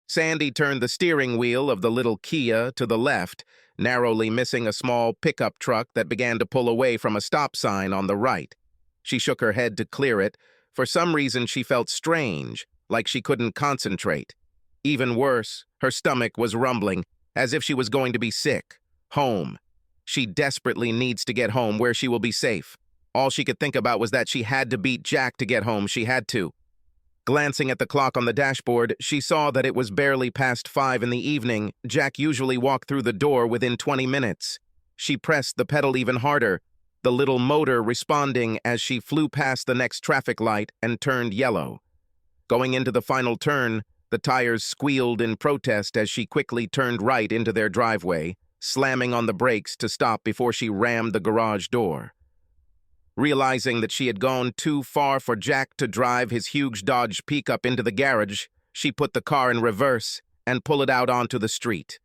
Sandy turned the steering wheel of the little Kia to the left, narrowly missing a small pickup truck that began to pull away from a stop sign on the right. She shook her head to clear it. For some reason, she felt strange, like she couldn't concentrate. Even worse, her stomach was rumbling, as if she was going to be sick. Home. She desperately needs to get home where she will be safe. All she could think about was that she had to beat Jack to get home. She had to. Glancing at the clock on the dashboard, she saw that it was barely past 5 in the evening. Jack usually walked through the door within 20 minutes. She pressed the pedal even harder, the little motor responding as she flew past the next traffic light and turned yellow. Going into the final turn, the tires squealed in protest as she quickly turned right into their driveway, slamming on the brakes to stop before she rammed the garage door. Realizing that she had gone too far for Jack to drive his huge Dodge pickup into the garage, she put the car in reverse and pulled it out onto the street.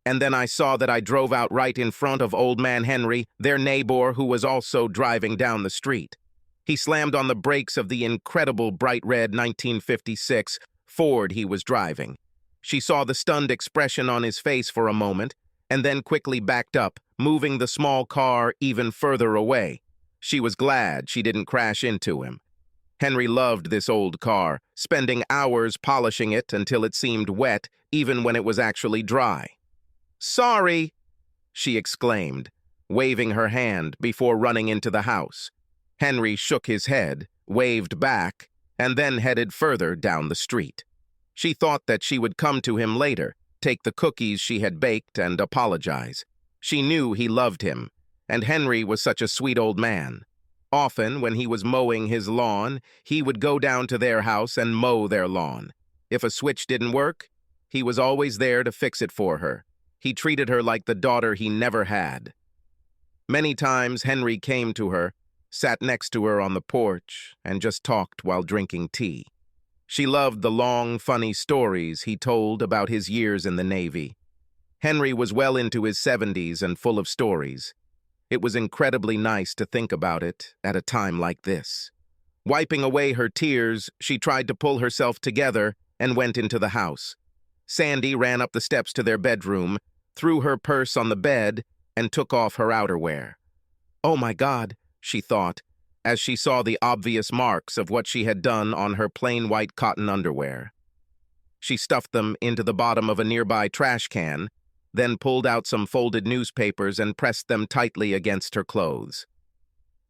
And then I saw that I drove out right in front of Old Man Henry, their neighbor, who was also driving down the street. He slammed on the brakes of the incredible bright red 1956 Ford he was driving. She saw the stunned expression on his face for a moment, and then quickly backed up, moving the small car even further away. She was glad she didn't crash into him. Henry loved this old car, spending hours polishing it until it seemed wet, even when it was actually dry. "Sorry," she exclaimed, waving her hand before running into the house. Henry shook his head, waved back, and then headed further down the street. She thought that she would come to him later, take the cookies she had baked, and apologize. She knew he loved him, and Henry was such a sweet old man. Often, when he was mowing his lawn, he would go down to their house and mow their lawn. If a switch didn't work, he was always there to fix it for her. He treated her like the daughter he never had. Many times Henry came to her, sat next to her on the porch, and just talked while drinking tea. She loved the long, funny stories he told about his years in the Navy. Henry was well into his 70s and full of stories. It was incredibly nice to think about it at a time like this. Wiping away her tears, she tried to pull herself together and went into the house. Sandy ran up the steps to their bedroom, threw her purse on the bed, and took off her outerwear. "Oh my God," she thought, as she saw the obvious marks of what she had done on her plain white cotton underwear. She stuffed them into the bottom of a nearby trash can, then pulled out some folded newspapers and pressed them tightly against her clothes.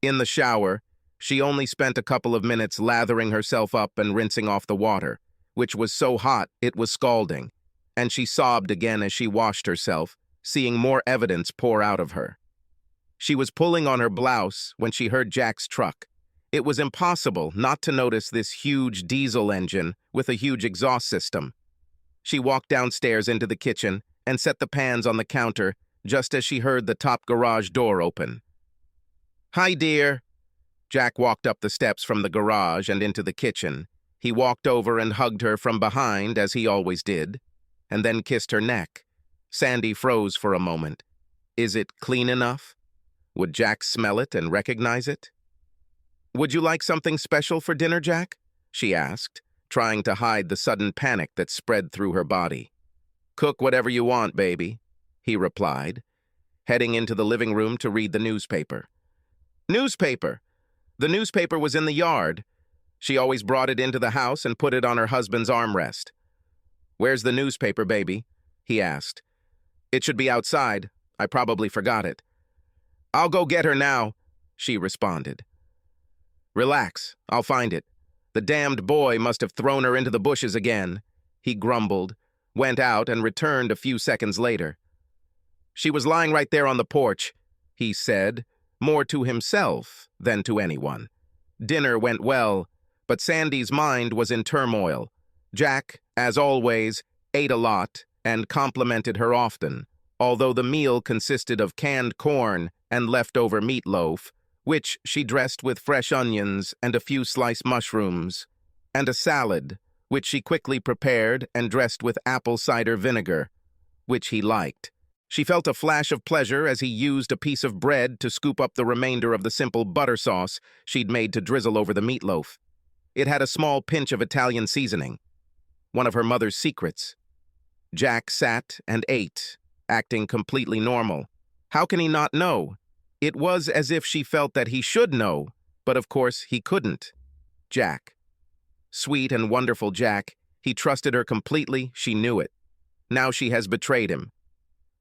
In the shower, she only spent a couple of minutes lathering herself up and rinsing off the water, which was so hot it was scalding, and she sobbed again as she washed herself, seeing more evidence pour out of her. She was pulling on her blouse when she heard Jack's truck. It was impossible not to notice this huge diesel engine with a huge exhaust system. She walked downstairs into the kitchen and set the pans on the counter just as she heard the top garage door open. "Hi, dear." Jack walked up the steps from the garage and into the kitchen. He walked over and hugged her from behind, as he always did, and then kissed her neck. Sandy froze for a moment. Is it clean enough? Would Jack smell it and recognize it? "Would you like something special for dinner, Jack?" she asked, trying to hide the sudden panic that spread through her body. "Cook whatever you want, baby," he replied, heading into the living room to read the newspaper. Newspaper! The newspaper was in the yard. She always brought it into the house and put it on her husband's armrest. "Where's the newspaper, baby?" he asked. "It should be outside. I probably forgot it." "I'll go get her now," she responded. "Relax, I'll find it. The damned boy must have thrown her into the bushes again," he grumbled, went out and returned a few seconds later. "She was lying right there on the porch," he said, more to himself than to anyone. Dinner went well, but Sandy's mind was in turmoil. Jack, as always, ate a lot and complimented her often, although the meal consisted of canned corn and leftover meatloaf, which she dressed with fresh onions and a few sliced mushrooms, and a salad, which she quickly prepared and dressed with apple cider vinegar, which he liked. She felt a flash of pleasure as he used a piece of bread to scoop up the remainder of the simple butter sauce she'd made to drizzle over the meatloaf. It had a small pinch of Italian seasoning. one of her mother's secrets. Jack sat and ate, acting completely normal. How can he not know? It was as if she felt that he should know, but of course he couldn't. Jack. Sweet and wonderful Jack. He trusted her completely, she knew it. Now she has betrayed him.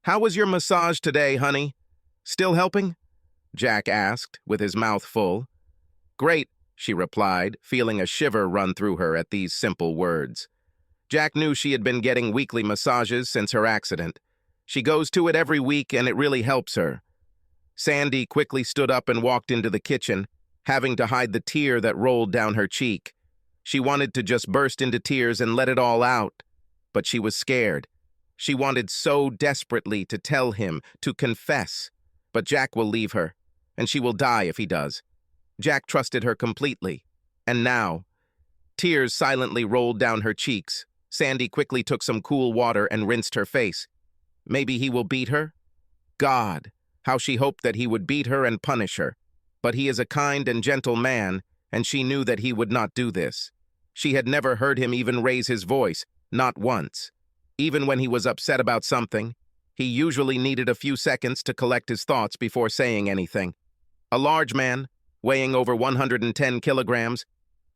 "How was your massage today, honey? Still helping?" Jack asked, with his mouth full. "Great," she replied, feeling a shiver run through her at these simple words. Jack knew she had been getting weekly massages since her accident. She goes to it every week and it really helps her. Sandy quickly stood up and walked into the kitchen, having to hide the tear that rolled down her cheek. She wanted to just burst into tears and let it all out, but she was scared. She wanted so desperately to tell him, to confess. But Jack will leave her, and she will die if he does. Jack trusted her completely. And now, tears silently rolled down her cheeks. Sandy quickly took some cool water and rinsed her face. Maybe he will beat her? God, how she hoped that he would beat her and punish her. But he is a kind and gentle man, and she knew that he would not do this. She had never heard him even raise his voice, not once. Even when he was upset about something, he usually needed a few seconds to collect his thoughts before saying anything. A large man, weighing over 110 kilograms,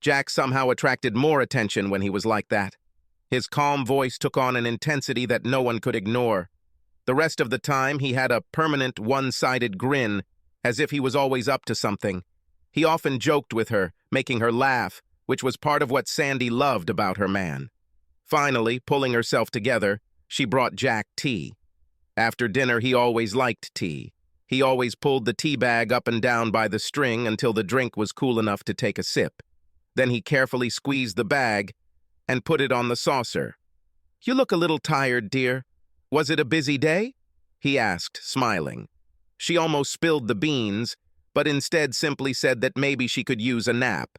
Jack somehow attracted more attention when he was like that. His calm voice took on an intensity that no one could ignore. The rest of the time, he had a permanent one-sided grin, as if he was always up to something. He often joked with her, making her laugh, which was part of what Sandy loved about her man. Finally, pulling herself together, she brought Jack tea. After dinner, he always liked tea. He always pulled the tea bag up and down by the string until the drink was cool enough to take a sip. Then he carefully squeezed the bag and put it on the saucer. "You look a little tired, dear. Was it a busy day?" he asked, smiling. She almost spilled the beans, but instead simply said that maybe she could use a nap.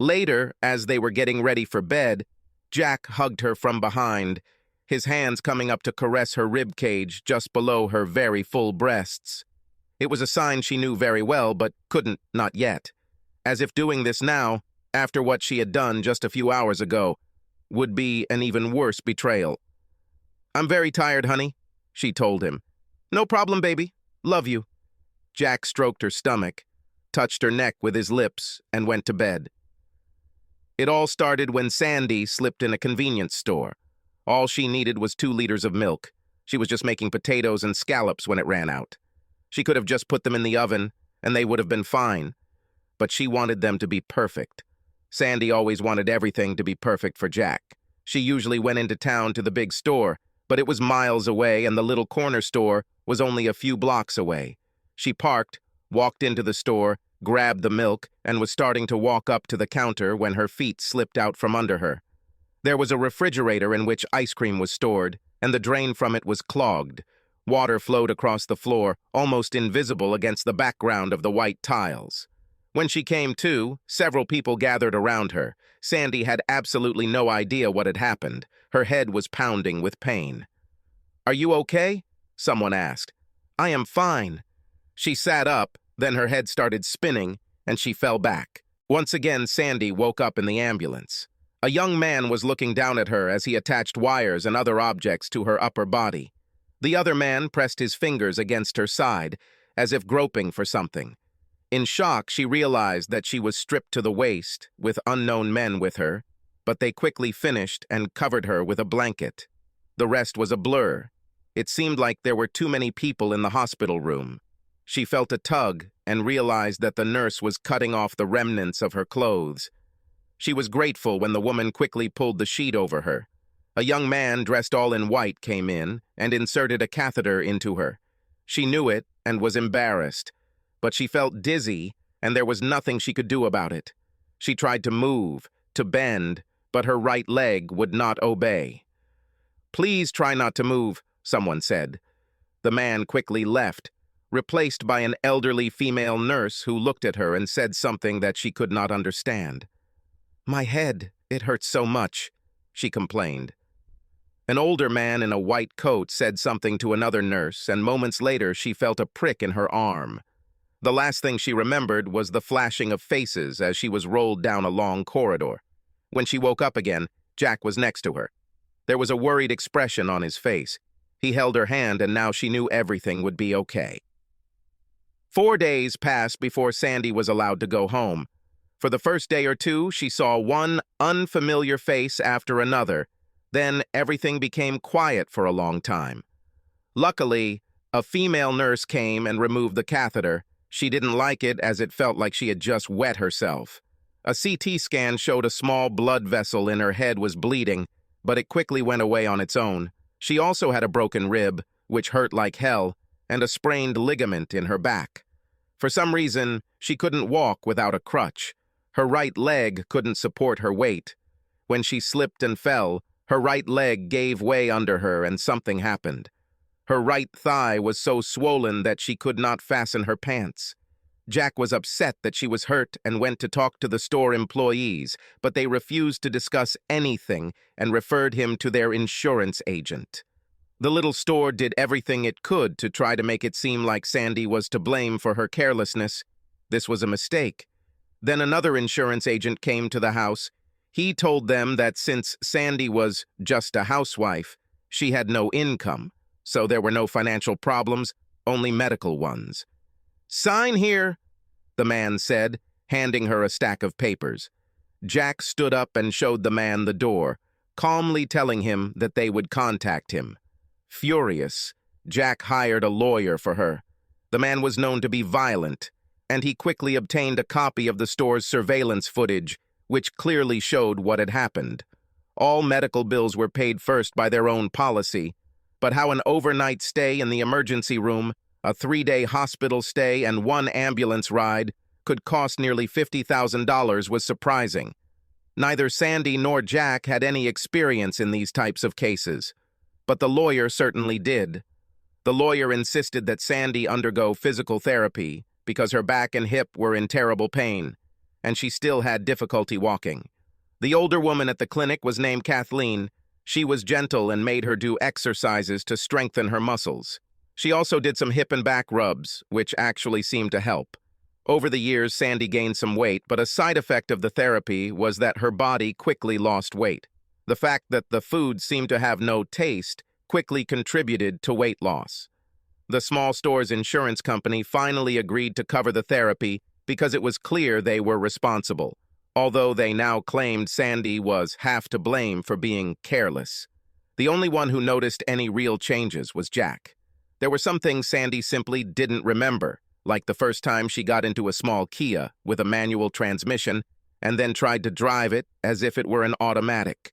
Later, as they were getting ready for bed, Jack hugged her from behind, his hands coming up to caress her rib cage just below her very full breasts. It was a sign she knew very well, but couldn't, not yet. As if doing this now, after what she had done just a few hours ago, would be an even worse betrayal. "I'm very tired, honey," she told him. "No problem, baby. Love you." Jack stroked her stomach, touched her neck with his lips, and went to bed. It all started when Sandy slipped in a convenience store. All she needed was 2 liters of milk. She was just making potatoes and scallops when it ran out. She could have just put them in the oven, and they would have been fine. But she wanted them to be perfect. Sandy always wanted everything to be perfect for Jack. She usually went into town to the big store, but it was miles away and the little corner store was only a few blocks away. She parked, walked into the store, grabbed the milk, and was starting to walk up to the counter when her feet slipped out from under her. There was a refrigerator in which ice cream was stored, and the drain from it was clogged. Water flowed across the floor, almost invisible against the background of the white tiles. When she came to, several people gathered around her. Sandy had absolutely no idea what had happened. Her head was pounding with pain. "Are you okay?" someone asked. "I am fine." She sat up, then her head started spinning, and she fell back. Once again, Sandy woke up in the ambulance. A young man was looking down at her as he attached wires and other objects to her upper body. The other man pressed his fingers against her side, as if groping for something. In shock, she realized that she was stripped to the waist, with unknown men with her, but they quickly finished and covered her with a blanket. The rest was a blur. It seemed like there were too many people in the hospital room. She felt a tug and realized that the nurse was cutting off the remnants of her clothes. She was grateful when the woman quickly pulled the sheet over her. A young man dressed all in white came in and inserted a catheter into her. She knew it and was embarrassed, but she felt dizzy and there was nothing she could do about it. She tried to move, to bend, but her right leg would not obey. "Please try not to move," someone said. The man quickly left, replaced by an elderly female nurse who looked at her and said something that she could not understand. "My head, it hurts so much," she complained. An older man in a white coat said something to another nurse, and moments later she felt a prick in her arm. The last thing she remembered was the flashing of faces as she was rolled down a long corridor. When she woke up again, Jack was next to her. There was a worried expression on his face. He held her hand, and now she knew everything would be okay. 4 days passed before Sandy was allowed to go home. For the first day or two, she saw one unfamiliar face after another. Then everything became quiet for a long time. Luckily, a female nurse came and removed the catheter. She didn't like it as it felt like she had just wet herself. A CT scan showed a small blood vessel in her head was bleeding, but it quickly went away on its own. She also had a broken rib, which hurt like hell, and a sprained ligament in her back. For some reason, she couldn't walk without a crutch. Her right leg couldn't support her weight. When she slipped and fell, her right leg gave way under her and something happened. Her right thigh was so swollen that she could not fasten her pants. Jack was upset that she was hurt and went to talk to the store employees, but they refused to discuss anything and referred him to their insurance agent. The little store did everything it could to try to make it seem like Sandy was to blame for her carelessness. This was a mistake. Then another insurance agent came to the house. He told them that since Sandy was just a housewife, she had no income, so there were no financial problems, only medical ones. "Sign here," the man said, handing her a stack of papers. Jack stood up and showed the man the door, calmly telling him that they would contact him. Furious, Jack hired a lawyer for her. The man was known to be violent, and he quickly obtained a copy of the store's surveillance footage, which clearly showed what had happened. All medical bills were paid first by their own policy, but how an overnight stay in the emergency room, a 3-day hospital stay, and 1 ambulance ride could cost nearly $50,000 was surprising. Neither Sandy nor Jack had any experience in these types of cases, but the lawyer certainly did. The lawyer insisted that Sandy undergo physical therapy because her back and hip were in terrible pain, and she still had difficulty walking. The older woman at the clinic was named Kathleen. She was gentle and made her do exercises to strengthen her muscles. She also did some hip and back rubs, which actually seemed to help. Over the years, Sandy gained some weight, but a side effect of the therapy was that her body quickly lost weight. The fact that the food seemed to have no taste quickly contributed to weight loss. The small store's insurance company finally agreed to cover the therapy because it was clear they were responsible, although they now claimed Sandy was half to blame for being careless. The only one who noticed any real changes was Jack. There were some things Sandy simply didn't remember, like the first time she got into a small Kia with a manual transmission and then tried to drive it as if it were an automatic.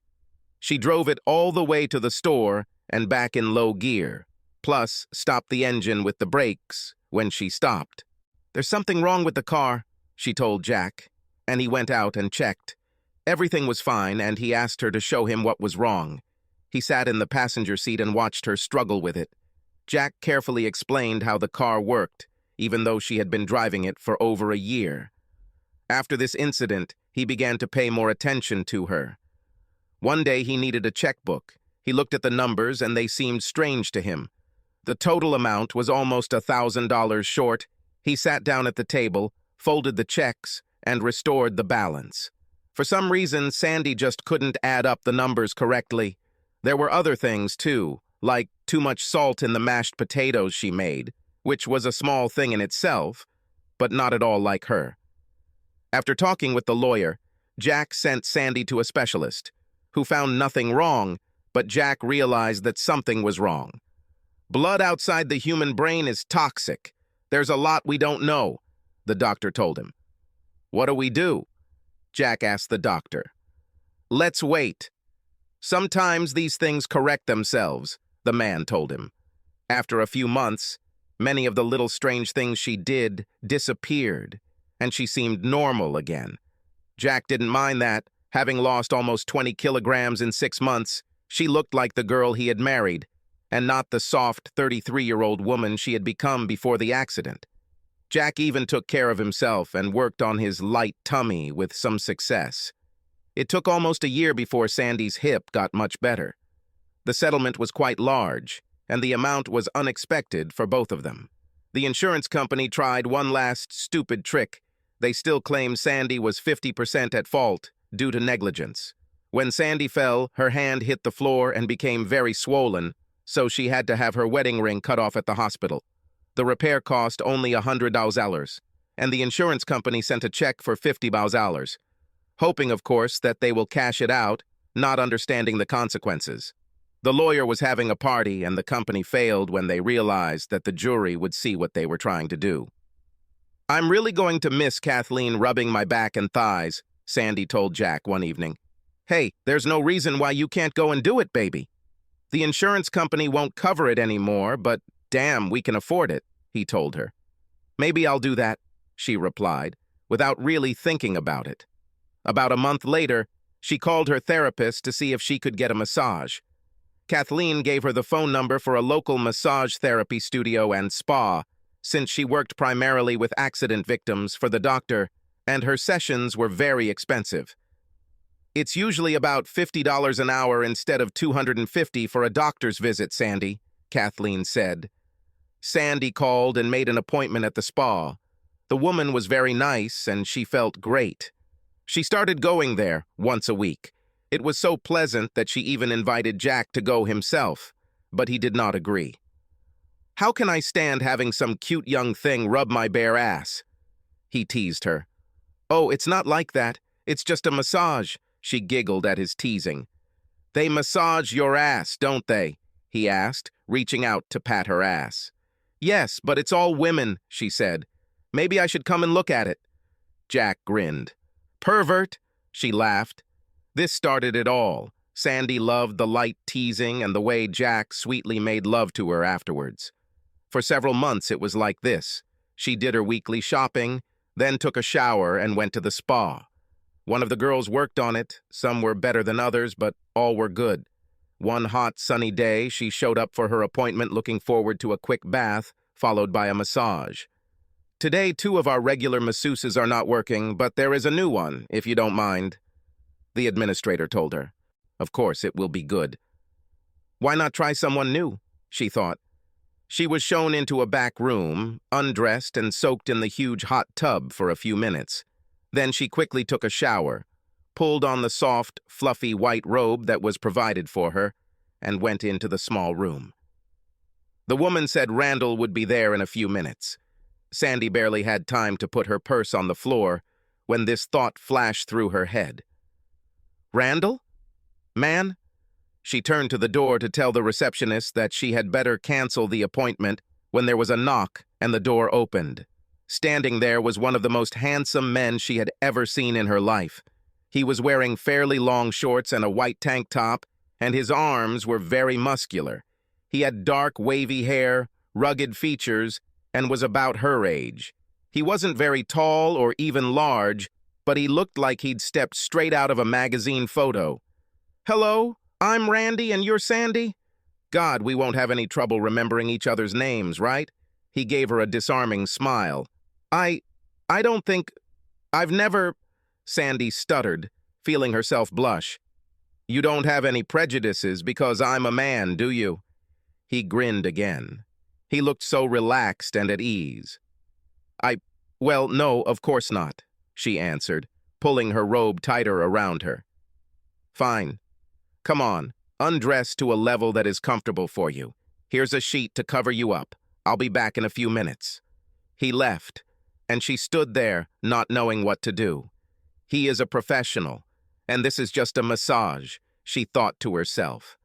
She drove it all the way to the store and back in low gear, plus stopped the engine with the brakes when she stopped. "There's something wrong with the car," she told Jack, and he went out and checked. Everything was fine, and he asked her to show him what was wrong. He sat in the passenger seat and watched her struggle with it. Jack carefully explained how the car worked, even though she had been driving it for over a year. After this incident, he began to pay more attention to her. One day he needed a checkbook. He looked at the numbers and they seemed strange to him. The total amount was almost $1,000 short. He sat down at the table, folded the checks, and restored the balance. For some reason, Sandy just couldn't add up the numbers correctly. There were other things, too, like too much salt in the mashed potatoes she made, which was a small thing in itself, but not at all like her. After talking with the lawyer, Jack sent Sandy to a specialist, who found nothing wrong, but Jack realized that something was wrong. "Blood outside the human brain is toxic. There's a lot we don't know," the doctor told him. "What do we do?" Jack asked the doctor. "Let's wait. Sometimes these things correct themselves," the man told him. After a few months, many of the little strange things she did disappeared, and she seemed normal again. Jack didn't mind that. Having lost almost 20 kilograms in 6 months, she looked like the girl he had married, and not the soft 33-year-old woman she had become before the accident. Jack even took care of himself and worked on his light tummy with some success. It took almost a year before Sandy's hip got much better. The settlement was quite large, and the amount was unexpected for both of them. The insurance company tried one last stupid trick. They still claimed Sandy was 50% at fault due to negligence. When Sandy fell, her hand hit the floor and became very swollen, so she had to have her wedding ring cut off at the hospital. The repair cost only $100, and the insurance company sent a check for $50, hoping, of course, that they will cash it out, not understanding the consequences. The lawyer was having a party, and the company failed when they realized that the jury would see what they were trying to do. "I'm really going to miss Kathleen rubbing my back and thighs," Sandy told Jack one evening. "Hey, there's no reason why you can't go and do it, baby. The insurance company won't cover it anymore, but damn, we can afford it," he told her. "Maybe I'll do that," she replied, without really thinking about it. About a month later, she called her therapist to see if she could get a massage. Kathleen gave her the phone number for a local massage therapy studio and spa, since she worked primarily with accident victims for the doctor, and her sessions were very expensive. "It's usually about $50 an hour instead of $250 for a doctor's visit, Sandy," Kathleen said. Sandy called and made an appointment at the spa. The woman was very nice, and she felt great. She started going there once a week. It was so pleasant that she even invited Jack to go himself, but he did not agree. "How can I stand having some cute young thing rub my bare ass?" he teased her. "Oh, it's not like that. It's just a massage," she giggled at his teasing. "They massage your ass, don't they?" he asked, reaching out to pat her ass. "Yes, but it's all women," she said. "Maybe I should come and look at it." Jack grinned. "Pervert," she laughed. This started it all. Sandy loved the light teasing and the way Jack sweetly made love to her afterwards. For several months it was like this. She did her weekly shopping, then took a shower and went to the spa. One of the girls worked on it. Some were better than others, but all were good. One hot, sunny day, she showed up for her appointment looking forward to a quick bath, followed by a massage. "Today, 2 of our regular masseuses are not working, but there is a new one, if you don't mind," the administrator told her. "Of course, it will be good." Why not try someone new, she thought. She was shown into a back room, undressed and soaked in the huge hot tub for a few minutes. Then she quickly took a shower, pulled on the soft, fluffy white robe that was provided for her, and went into the small room. The woman said Randall would be there in a few minutes. Sandy barely had time to put her purse on the floor when this thought flashed through her head. "Randall? Man?" She turned to the door to tell the receptionist that she had better cancel the appointment when there was a knock and the door opened. Standing there was one of the most handsome men she had ever seen in her life. He was wearing fairly long shorts and a white tank top, and his arms were very muscular. He had dark, wavy hair, rugged features, and was about her age. He wasn't very tall or even large, but he looked like he'd stepped straight out of a magazine photo. "Hello, I'm Randy and you're Sandy? God, we won't have any trouble remembering each other's names, right?" He gave her a disarming smile. I don't think... I've never..." Sandy stuttered, feeling herself blush. "You don't have any prejudices because I'm a man, do you?" He grinned again. He looked so relaxed and at ease. Well, no, of course not," she answered, pulling her robe tighter around her. "Fine. Come on, undress to a level that is comfortable for you. Here's a sheet to cover you up. I'll be back in a few minutes." He left, and she stood there, not knowing what to do. He is a professional, and this is just a massage, she thought to herself.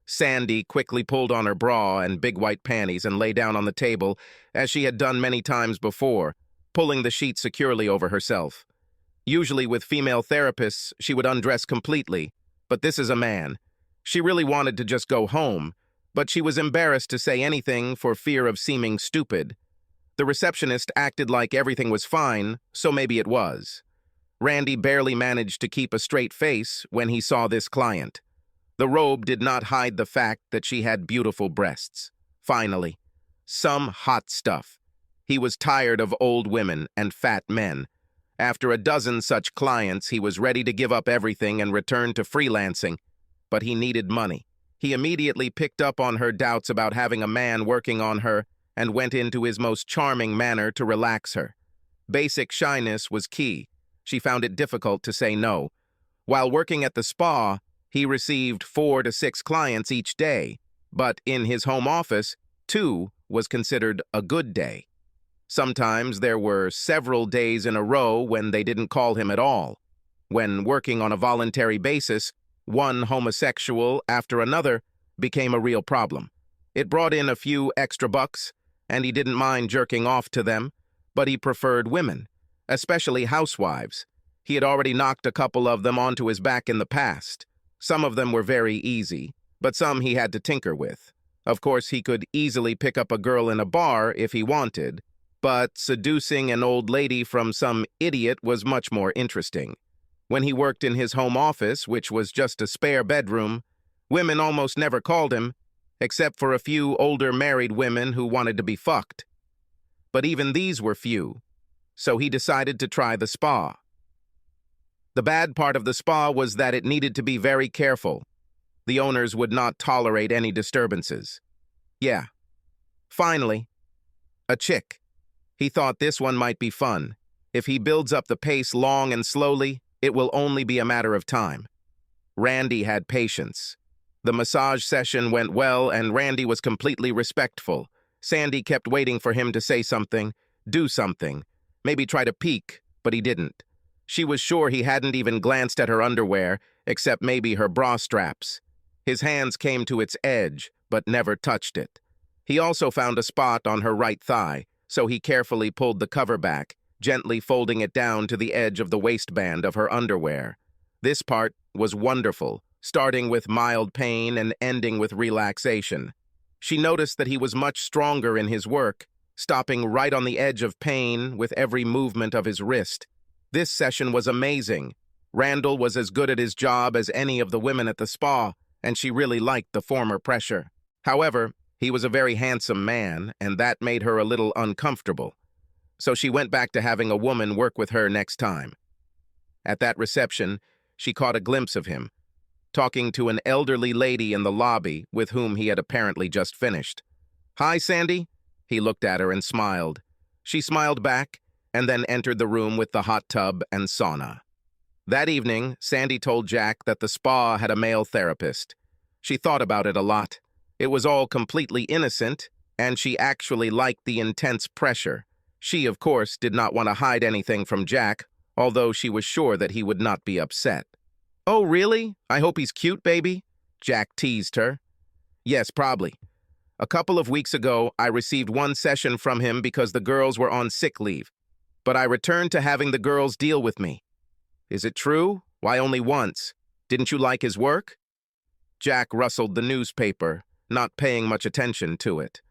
Sandy quickly pulled on her bra and big white panties and lay down on the table, as she had done many times before, pulling the sheet securely over herself. Usually with female therapists, she would undress completely, but this is a man. She really wanted to just go home, but she was embarrassed to say anything for fear of seeming stupid. The receptionist acted like everything was fine, so maybe it was. Randy barely managed to keep a straight face when he saw this client. The robe did not hide the fact that she had beautiful breasts. Finally, some hot stuff. He was tired of old women and fat men. After a dozen such clients, he was ready to give up everything and return to freelancing. But he needed money. He immediately picked up on her doubts about having a man working on her and went into his most charming manner to relax her. Basic shyness was key. She found it difficult to say no. While working at the spa, he received 4 to 6 clients each day, but in his home office, 2 was considered a good day. Sometimes there were several days in a row when they didn't call him at all. When working on a voluntary basis, one homosexual after another became a real problem. It brought in a few extra bucks, and he didn't mind jerking off to them, but he preferred women, especially housewives. He had already knocked a couple of them onto his back in the past. Some of them were very easy, but some he had to tinker with. Of course, he could easily pick up a girl in a bar if he wanted, but seducing an old lady from some idiot was much more interesting. When he worked in his home office, which was just a spare bedroom, women almost never called him, except for a few older married women who wanted to be fucked. But even these were few, so he decided to try the spa. The bad part of the spa was that it needed to be very careful. The owners would not tolerate any disturbances. Yeah. Finally, a chick. He thought this one might be fun. If he builds up the pace long and slowly, it will only be a matter of time. Randy had patience. The massage session went well, and Randy was completely respectful. Sandy kept waiting for him to say something, do something, maybe try to peek, but he didn't. She was sure he hadn't even glanced at her underwear, except maybe her bra straps. His hands came to its edge, but never touched it. He also found a spot on her right thigh, so he carefully pulled the cover back, gently folding it down to the edge of the waistband of her underwear. This part was wonderful, starting with mild pain and ending with relaxation. She noticed that he was much stronger in his work, stopping right on the edge of pain with every movement of his wrist. This session was amazing. Randall was as good at his job as any of the women at the spa, and she really liked the former pressure. However, he was a very handsome man, and that made her a little uncomfortable. So she went back to having a woman work with her next time. At that reception, she caught a glimpse of him, talking to an elderly lady in the lobby with whom he had apparently just finished. "Hi, Sandy." He looked at her and smiled. She smiled back, and then entered the room with the hot tub and sauna. That evening, Sandy told Jack that the spa had a male therapist. She thought about it a lot. It was all completely innocent, and she actually liked the intense pressure. She, of course, did not want to hide anything from Jack, although she was sure that he would not be upset. "Oh, really? I hope he's cute, baby?" Jack teased her. "Yes, probably. A couple of weeks ago, I received one session from him because the girls were on sick leave. But I returned to having the girls deal with me." "Is it true? Why only once? Didn't you like his work?" Jack rustled the newspaper, not paying much attention to it.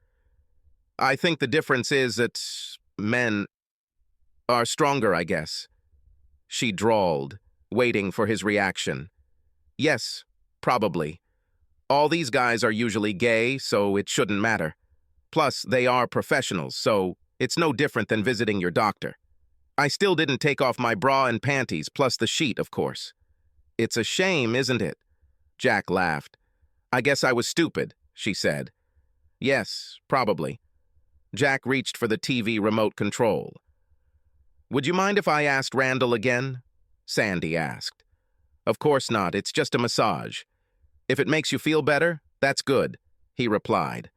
"I think the difference is that men are stronger, I guess." She drawled, waiting for his reaction. "Yes, probably. All these guys are usually gay, so it shouldn't matter. Plus, they are professionals, so it's no different than visiting your doctor. I still didn't take off my bra and panties, plus the sheet, of course." "It's a shame, isn't it?" Jack laughed. "I guess I was stupid," she said. "Yes, probably." Jack reached for the TV remote control. "Would you mind if I asked Randall again?" Sandy asked. "Of course not, it's just a massage. If it makes you feel better, that's good," he replied.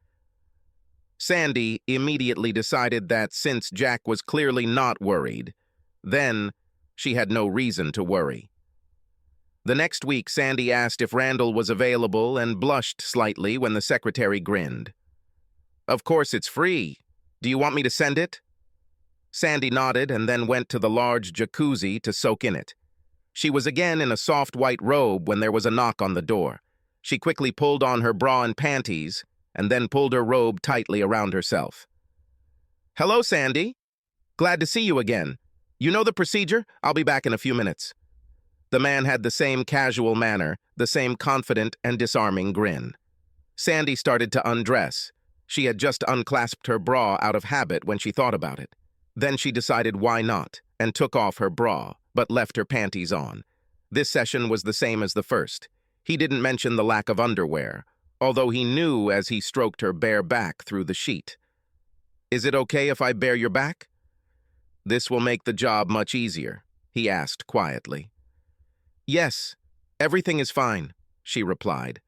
Sandy immediately decided that since Jack was clearly not worried, then she had no reason to worry. The next week, Sandy asked if Randall was available and blushed slightly when the secretary grinned. "Of course it's free. Do you want me to send it?" Sandy nodded and then went to the large jacuzzi to soak in it. She was again in a soft white robe when there was a knock on the door. She quickly pulled on her bra and panties, and then pulled her robe tightly around herself. "Hello, Sandy. Glad to see you again. You know the procedure? I'll be back in a few minutes." The man had the same casual manner, the same confident and disarming grin. Sandy started to undress. She had just unclasped her bra out of habit when she thought about it. Then she decided why not, and took off her bra, but left her panties on. This session was the same as the first. He didn't mention the lack of underwear, although he knew as he stroked her bare back through the sheet. "Is it okay if I bare your back?" "This will make the job much easier," he asked quietly. Yes, everything is fine, she replied.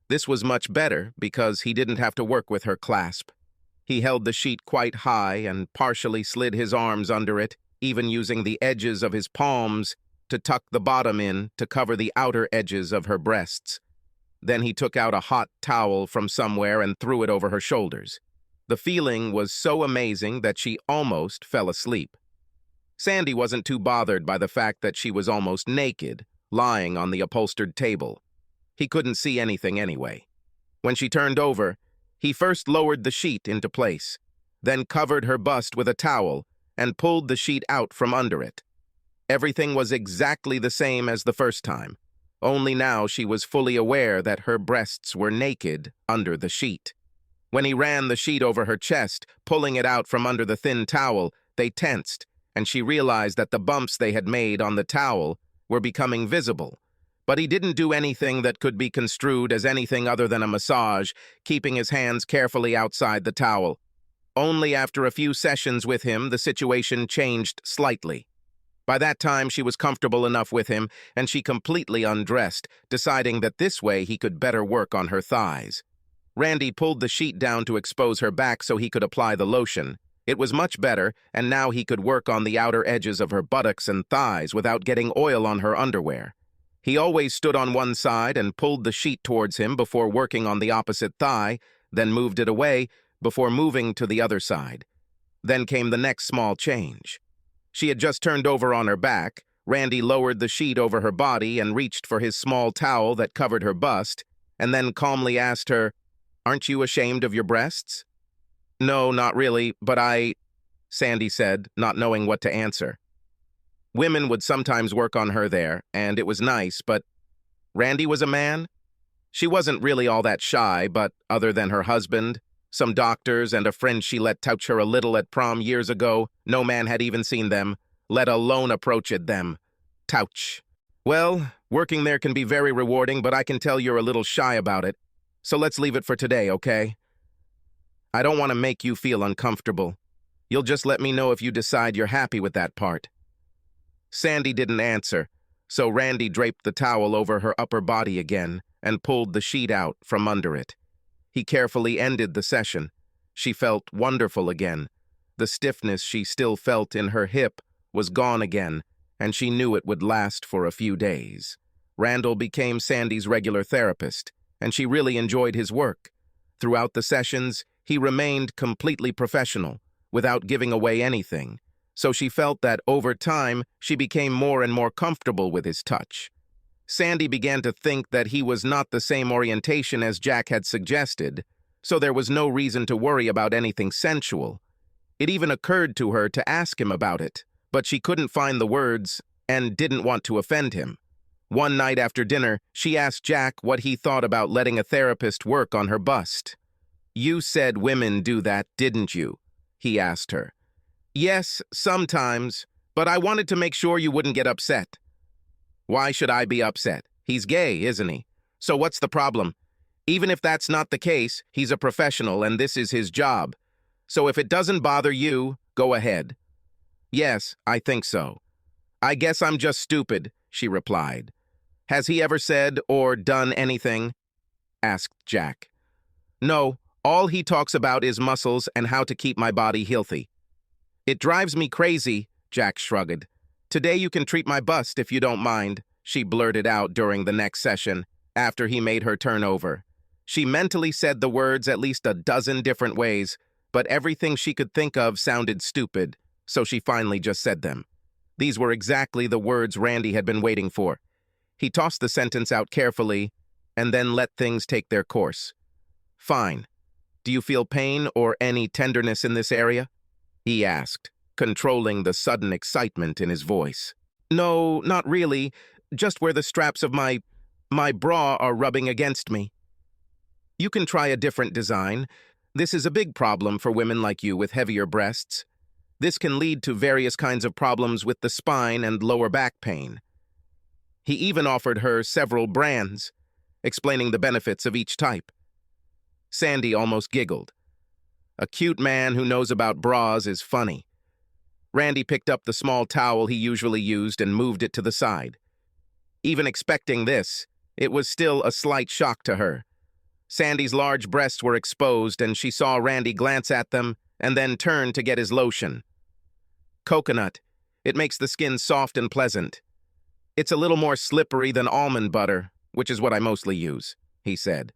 This was much better because he didn't have to work with her clasp. He held the sheet quite high and partially slid his arms under it, even using the edges of his palms to tuck the bottom in to cover the outer edges of her breasts. Then he took out a hot towel from somewhere and threw it over her shoulders. The feeling was so amazing that she almost fell asleep. Sandy wasn't too bothered by the fact that she was almost naked, lying on the upholstered table. He couldn't see anything anyway. When she turned over, he first lowered the sheet into place, then covered her bust with a towel and pulled the sheet out from under it. Everything was exactly the same as the first time, only now she was fully aware that her breasts were naked under the sheet. When he ran the sheet over her chest, pulling it out from under the thin towel, they tensed, and she realized that the bumps they had made on the towel were becoming visible. But he didn't do anything that could be construed as anything other than a massage, keeping his hands carefully outside the towel. Only after a few sessions with him, the situation changed slightly. By that time, she was comfortable enough with him, and she completely undressed, deciding that this way he could better work on her thighs. Randy pulled the sheet down to expose her back so he could apply the lotion. It was much better, and now he could work on the outer edges of her buttocks and thighs without getting oil on her underwear. He always stood on one side and pulled the sheet towards him before working on the opposite thigh, then moved it away before moving to the other side. Then came the next small change. She had just turned over on her back. Randy lowered the sheet over her body and reached for his small towel that covered her bust, and then calmly asked her, "Aren't you ashamed of your breasts?" "No, not really, but Sandy said, not knowing what to answer. Women would sometimes work on her there, and it was nice, but Randy was a man? She wasn't really all that shy, but other than her husband, some doctors, and a friend she let touch her a little at prom years ago, no man had even seen them, let alone approached them. Touch. Well, working there can be very rewarding, but I can tell you're a little shy about it. So let's leave it for today, okay? I don't want to make you feel uncomfortable. You'll just let me know if you decide you're happy with that part." Sandy didn't answer, so Randy draped the towel over her upper body again and pulled the sheet out from under it. He carefully ended the session. She felt wonderful again. The stiffness she still felt in her hip was gone again, and she knew it would last for a few days. Randall became Sandy's regular therapist, and she really enjoyed his work. Throughout the sessions, he remained completely professional, without giving away anything, so she felt that over time she became more and more comfortable with his touch. Sandy began to think that he was not the same orientation as Jack had suggested, so there was no reason to worry about anything sensual. It even occurred to her to ask him about it, but she couldn't find the words and didn't want to offend him. One night after dinner, she asked Jack what he thought about letting a therapist work on her bust. "You said women do that, didn't you?" he asked her. "Yes, sometimes, but I wanted to make sure you wouldn't get upset." "Why should I be upset? He's gay, isn't he? So what's the problem? Even if that's not the case, he's a professional and this is his job. So if it doesn't bother you, go ahead." "Yes, I think so." "I guess I'm just stupid," she replied. "Has he ever said or done anything?" asked Jack. "No, all he talks about is muscles and how to keep my body healthy." "It drives me crazy," Jack shrugged. "Today you can treat my bust if you don't mind," she blurted out during the next session, after he made her turn over. She mentally said the words at least a dozen different ways, but everything she could think of sounded stupid, so she finally just said them. These were exactly the words Randy had been waiting for. He tossed the sentence out carefully, and then let things take their course. "Fine. Do you feel pain or any tenderness in this area?" he asked, controlling the sudden excitement in his voice. "No, not really. Just where the straps of my bra are rubbing against me." "You can try a different design. This is a big problem for women like you with heavier breasts. This can lead to various kinds of problems with the spine and lower back pain." He even offered her several brands, explaining the benefits of each type. Sandy almost giggled. A cute man who knows about bras is funny. Randy picked up the small towel he usually used and moved it to the side. Even expecting this, it was still a slight shock to her. Sandy's large breasts were exposed, and she saw Randy glance at them and then turn to get his lotion. Coconut. It makes the skin soft and pleasant. It's a little more slippery than almond butter, which is what I mostly use, he said.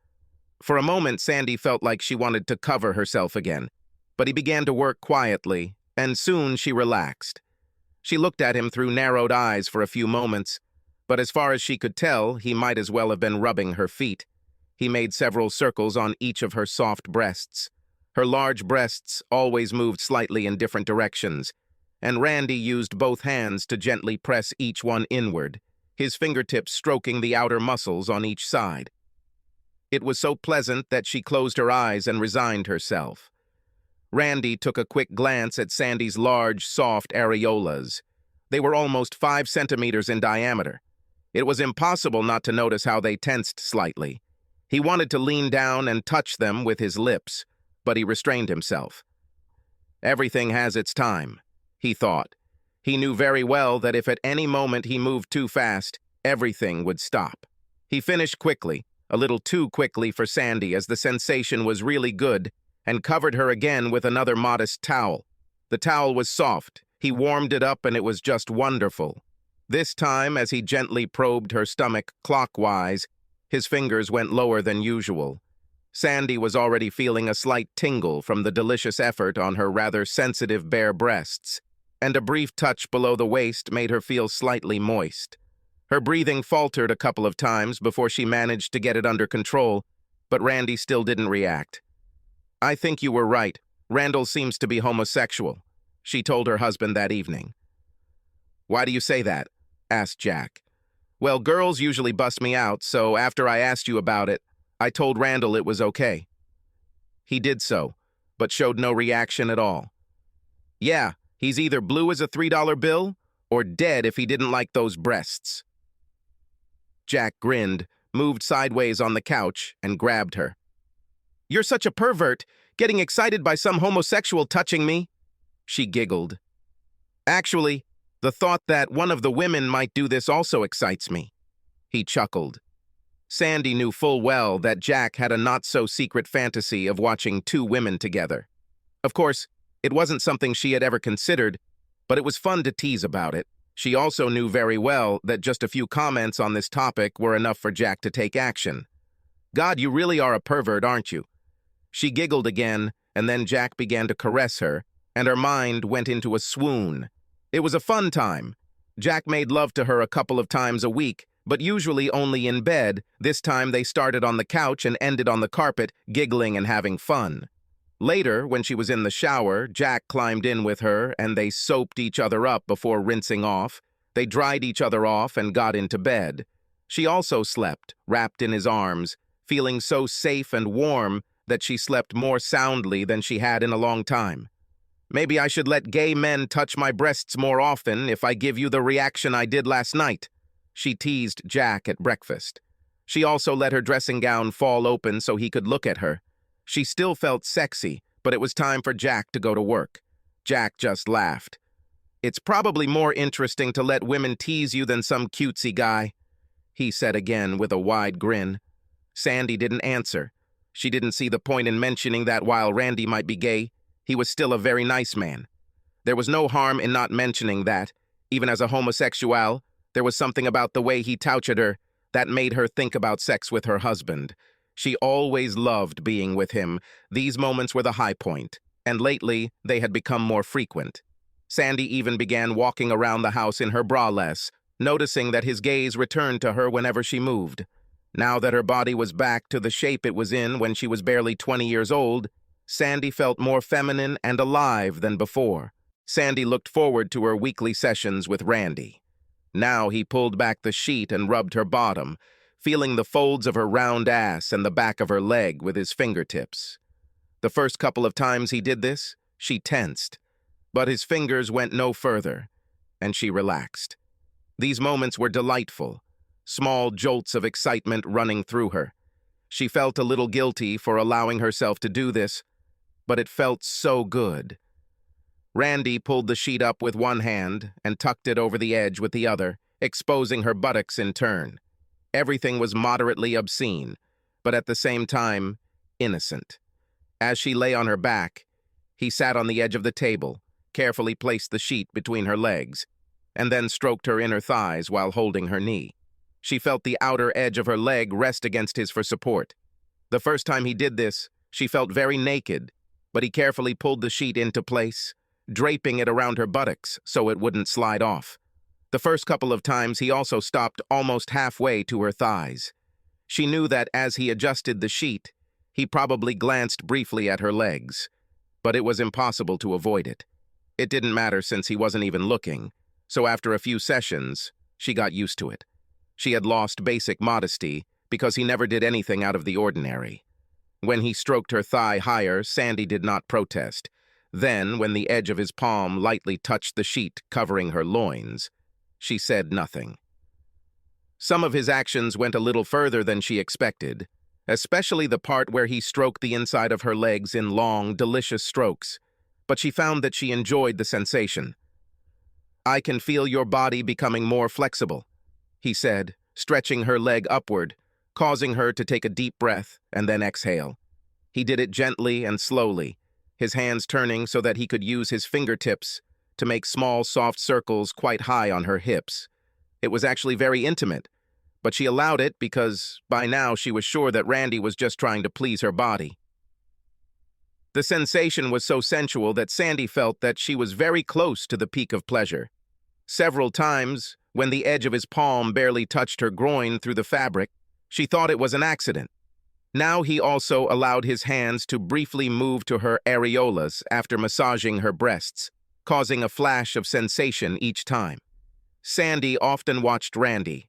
For a moment, Sandy felt like she wanted to cover herself again, but he began to work quietly, and soon she relaxed. She looked at him through narrowed eyes for a few moments, but as far as she could tell, he might as well have been rubbing her feet. He made several circles on each of her soft breasts. Her large breasts always moved slightly in different directions, and Randy used both hands to gently press each one inward, his fingertips stroking the outer muscles on each side. It was so pleasant that she closed her eyes and resigned herself. Randy took a quick glance at Sandy's large, soft areolas. They were almost 5 centimeters in diameter. It was impossible not to notice how they tensed slightly. He wanted to lean down and touch them with his lips, but he restrained himself. Everything has its time, he thought. He knew very well that if at any moment he moved too fast, everything would stop. He finished quickly, a little too quickly for Sandy as the sensation was really good, and covered her again with another modest towel. The towel was soft. He warmed it up and it was just wonderful. This time, as he gently probed her stomach clockwise, his fingers went lower than usual. Sandy was already feeling a slight tingle from the delicious effort on her rather sensitive bare breasts, and a brief touch below the waist made her feel slightly moist. Her breathing faltered a couple of times before she managed to get it under control, but Randy still didn't react. "I think you were right. Randall seems to be homosexual," she told her husband that evening. "Why do you say that?" asked Jack. "Well, girls usually bust me out, so after I asked you about it, I told Randall it was okay." He did so, but showed no reaction at all. "Yeah, he's either blue as a $3 bill or dead if he didn't like those breasts." Jack grinned, moved sideways on the couch, and grabbed her. "You're such a pervert, getting excited by some homosexual touching me," she giggled. "Actually, the thought that one of the women might do this also excites me," he chuckled. Sandy knew full well that Jack had a not-so-secret fantasy of watching 2 women together. Of course, it wasn't something she had ever considered, but it was fun to tease about it. She also knew very well that just a few comments on this topic were enough for Jack to take action. "God, you really are a pervert, aren't you?" She giggled again, and then Jack began to caress her, and her mind went into a swoon. It was a fun time. Jack made love to her a couple of times a week, but usually only in bed. This time they started on the couch and ended on the carpet, giggling and having fun. Later, when she was in the shower, Jack climbed in with her, and they soaped each other up before rinsing off. They dried each other off and got into bed. She also slept, wrapped in his arms, feeling so safe and warm that she slept more soundly than she had in a long time. "Maybe I should let gay men touch my breasts more often if I give you the reaction I did last night," she teased Jack at breakfast. She also let her dressing gown fall open so he could look at her. She still felt sexy, but it was time for Jack to go to work. Jack just laughed. "It's probably more interesting to let women tease you than some cutesy guy," he said again with a wide grin. Sandy didn't answer. She didn't see the point in mentioning that while Randy might be gay, he was still a very nice man. There was no harm in not mentioning that. Even as a homosexual, there was something about the way he touched her that made her think about sex with her husband. She always loved being with him. These moments were the high point, and lately they had become more frequent. Sandy even began walking around the house in her braless, noticing that his gaze returned to her whenever she moved. Now that her body was back to the shape it was in when she was barely 20 years old, Sandy felt more feminine and alive than before. Sandy looked forward to her weekly sessions with Randy. Now he pulled back the sheet and rubbed her bottom, feeling the folds of her round ass and the back of her leg with his fingertips. The first couple of times he did this, she tensed, but his fingers went no further, and she relaxed. These moments were delightful, small jolts of excitement running through her. She felt a little guilty for allowing herself to do this, but it felt so good. Randy pulled the sheet up with one hand and tucked it over the edge with the other, exposing her buttocks in turn. Everything was moderately obscene, but at the same time, innocent. As she lay on her back, he sat on the edge of the table, carefully placed the sheet between her legs, and then stroked her inner thighs while holding her knee. She felt the outer edge of her leg rest against his for support. The first time he did this, she felt very naked, but he carefully pulled the sheet into place, draping it around her buttocks so it wouldn't slide off. The first couple of times he also stopped almost halfway to her thighs. She knew that as he adjusted the sheet, he probably glanced briefly at her legs, but it was impossible to avoid it. It didn't matter since he wasn't even looking, so after a few sessions, she got used to it. She had lost basic modesty because he never did anything out of the ordinary. When he stroked her thigh higher, Sandy did not protest. Then, when the edge of his palm lightly touched the sheet covering her loins, she said nothing. Some of his actions went a little further than she expected, especially the part where he stroked the inside of her legs in long, delicious strokes, but she found that she enjoyed the sensation. "I can feel your body becoming more flexible," he said, stretching her leg upward, causing her to take a deep breath and then exhale. He did it gently and slowly, his hands turning so that he could use his fingertips to make small, soft circles quite high on her hips. It was actually very intimate, but she allowed it because by now she was sure that Randy was just trying to please her body. The sensation was so sensual that Sandy felt that she was very close to the peak of pleasure. Several times, when the edge of his palm barely touched her groin through the fabric, she thought it was an accident. Now he also allowed his hands to briefly move to her areolas after massaging her breasts, causing a flash of sensation each time. Sandy often watched Randy.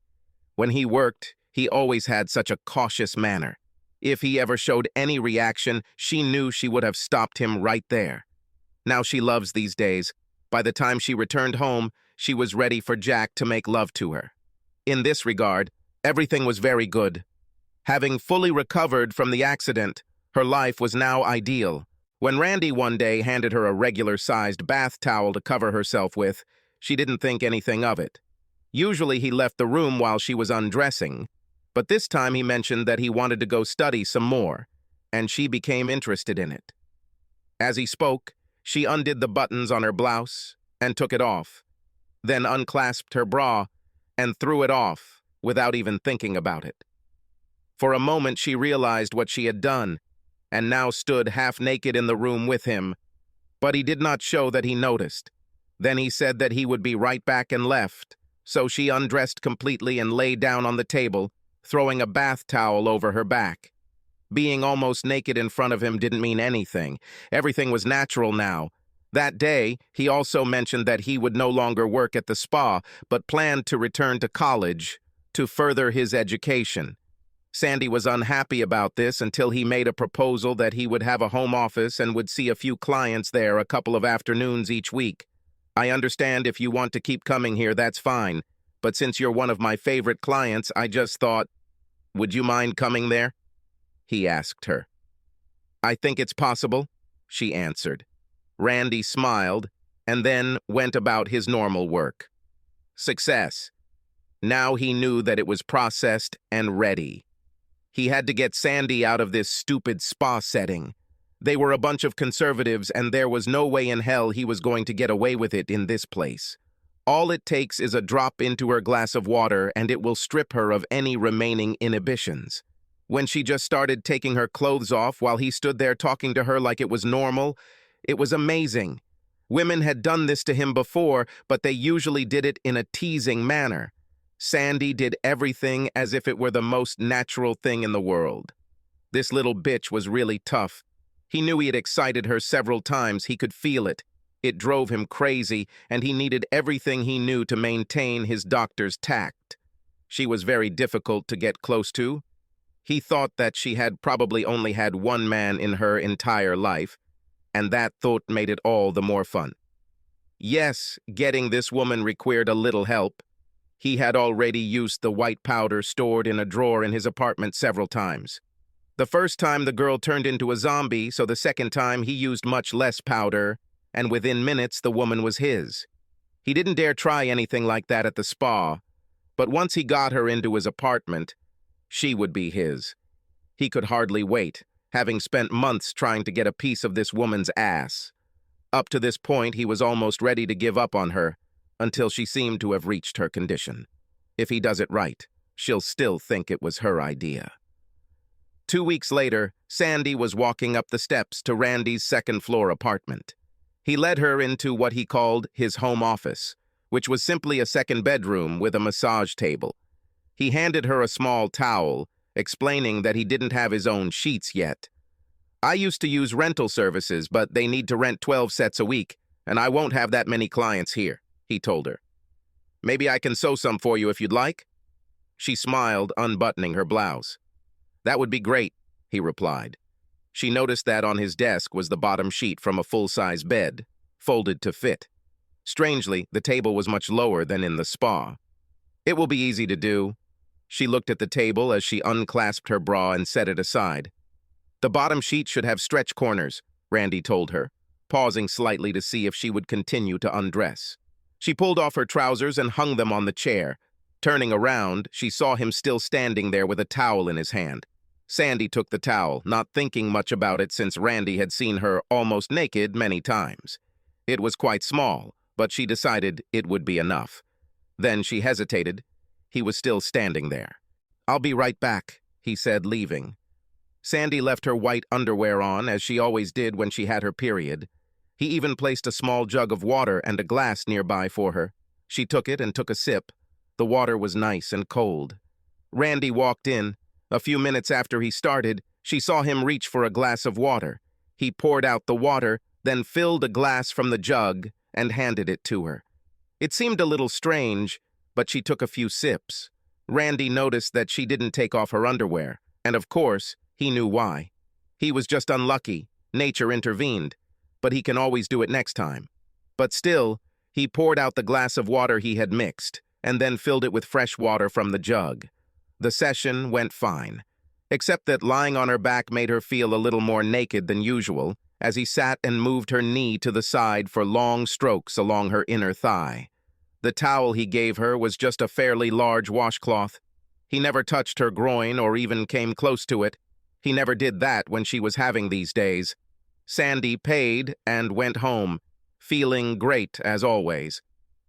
When he worked, he always had such a cautious manner. If he ever showed any reaction, she knew she would have stopped him right there. Now she loves these days. By the time she returned home, she was ready for Jack to make love to her. In this regard, everything was very good. Having fully recovered from the accident, her life was now ideal. When Randy one day handed her a regular-sized bath towel to cover herself with, she didn't think anything of it. Usually he left the room while she was undressing, but this time he mentioned that he wanted to go study some more, and she became interested in it. As he spoke, she undid the buttons on her blouse and took it off, then unclasped her bra and threw it off without even thinking about it. For a moment she realized what she had done, and now stood half-naked in the room with him, but he did not show that he noticed. Then he said that he would be right back and left, so she undressed completely and lay down on the table, throwing a bath towel over her back. Being almost naked in front of him didn't mean anything. Everything was natural now. That day, he also mentioned that he would no longer work at the spa, but planned to return to college to further his education. Sandy was unhappy about this until he made a proposal that he would have a home office and would see a few clients there a couple of afternoons each week. "I understand if you want to keep coming here, that's fine, but since you're one of my favorite clients, I just thought, would you mind coming there?" he asked her. "I think it's possible," she answered. Randy smiled and then went about his normal work. Success. Now he knew that it was processed and ready. He had to get Sandy out of this stupid spa setting. They were a bunch of conservatives, and there was no way in hell he was going to get away with it in this place. All it takes is a drop into her glass of water, and it will strip her of any remaining inhibitions. When she just started taking her clothes off while he stood there talking to her like it was normal, it was amazing. Women had done this to him before, but they usually did it in a teasing manner. Sandy did everything as if it were the most natural thing in the world. This little bitch was really tough. He knew he had excited her several times. He could feel it. It drove him crazy, and he needed everything he knew to maintain his doctor's tact. She was very difficult to get close to. He thought that she had probably only had one man in her entire life, and that thought made it all the more fun. Yes, getting this woman required a little help. He had already used the white powder stored in a drawer in his apartment several times. The first time the girl turned into a zombie, so the second time he used much less powder, and within minutes the woman was his. He didn't dare try anything like that at the spa, But once he got her into his apartment, she would be his. He could hardly wait, having spent months trying to get a piece of this woman's ass. Up to this point, he was almost ready to give up on her, until she seemed to have reached her condition. If he does it right, she'll still think it was her idea. 2 weeks later, Sandy was walking up the steps to Randy's second-floor apartment. He led her into what he called his home office, which was simply a second bedroom with a massage table. He handed her a small towel, explaining that he didn't have his own sheets yet. "I used to use rental services, but they need to rent 12 sets a week, and I won't have that many clients here," he told her. "Maybe I can sew some for you if you'd like?" She smiled, unbuttoning her blouse. "That would be great," he replied. She noticed that on his desk was the bottom sheet from a full-size bed, folded to fit. Strangely, the table was much lower than in the spa. "It will be easy to do." She looked at the table as she unclasped her bra and set it aside. "The bottom sheet should have stretch corners," Randy told her, pausing slightly to see if she would continue to undress. She pulled off her trousers and hung them on the chair. Turning around, she saw him still standing there with a towel in his hand. Sandy took the towel, not thinking much about it since Randy had seen her almost naked many times. It was quite small, but she decided it would be enough. Then she hesitated. He was still standing there. "I'll be right back," he said, leaving. Sandy left her white underwear on, as she always did when she had her period. He even placed a small jug of water and a glass nearby for her. She took it and took a sip. The water was nice and cold. Randy walked in. A few minutes after he started, she saw him reach for a glass of water. He poured out the water, then filled a glass from the jug and handed it to her. It seemed a little strange, but she took a few sips. Randy noticed that she didn't take off her underwear, and of course, he knew why. He was just unlucky. Nature intervened, but he can always do it next time. But still, he poured out the glass of water he had mixed, and then filled it with fresh water from the jug. The session went fine, except that lying on her back made her feel a little more naked than usual, as he sat and moved her knee to the side for long strokes along her inner thigh. The towel he gave her was just a fairly large washcloth. He never touched her groin or even came close to it. He never did that when she was having these days. Sandy paid and went home, feeling great as always.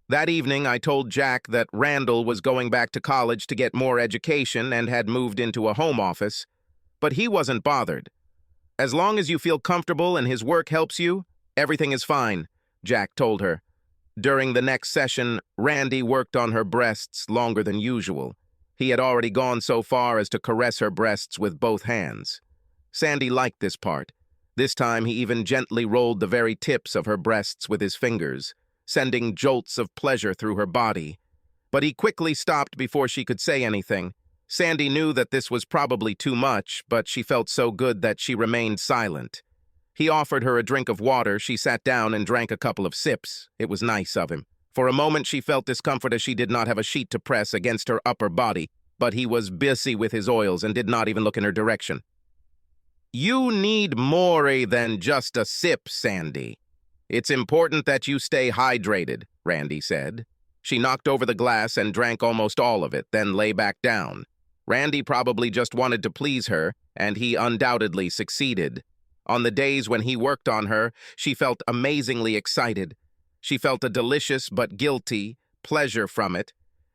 That evening, I told Jack that Randall was going back to college to get more education and had moved into a home office, but he wasn't bothered. "As long as you feel comfortable and his work helps you, everything is fine," Jack told her. During the next session, Randy worked on her breasts longer than usual. He had already gone so far as to caress her breasts with both hands. Sandy liked this part. This time, he even gently rolled the very tips of her breasts with his fingers, sending jolts of pleasure through her body. But he quickly stopped before she could say anything. Sandy knew that this was probably too much, but she felt so good that she remained silent. He offered her a drink of water. She sat down and drank a couple of sips. It was nice of him. For a moment, she felt discomfort as she did not have a sheet to press against her upper body, but he was busy with his oils and did not even look in her direction. "You need more than just a sip, Sandy. It's important that you stay hydrated," Randy said. She knocked over the glass and drank almost all of it, then lay back down. Randy probably just wanted to please her, and he undoubtedly succeeded. On the days when he worked on her, she felt amazingly excited. She felt a delicious but guilty pleasure from it,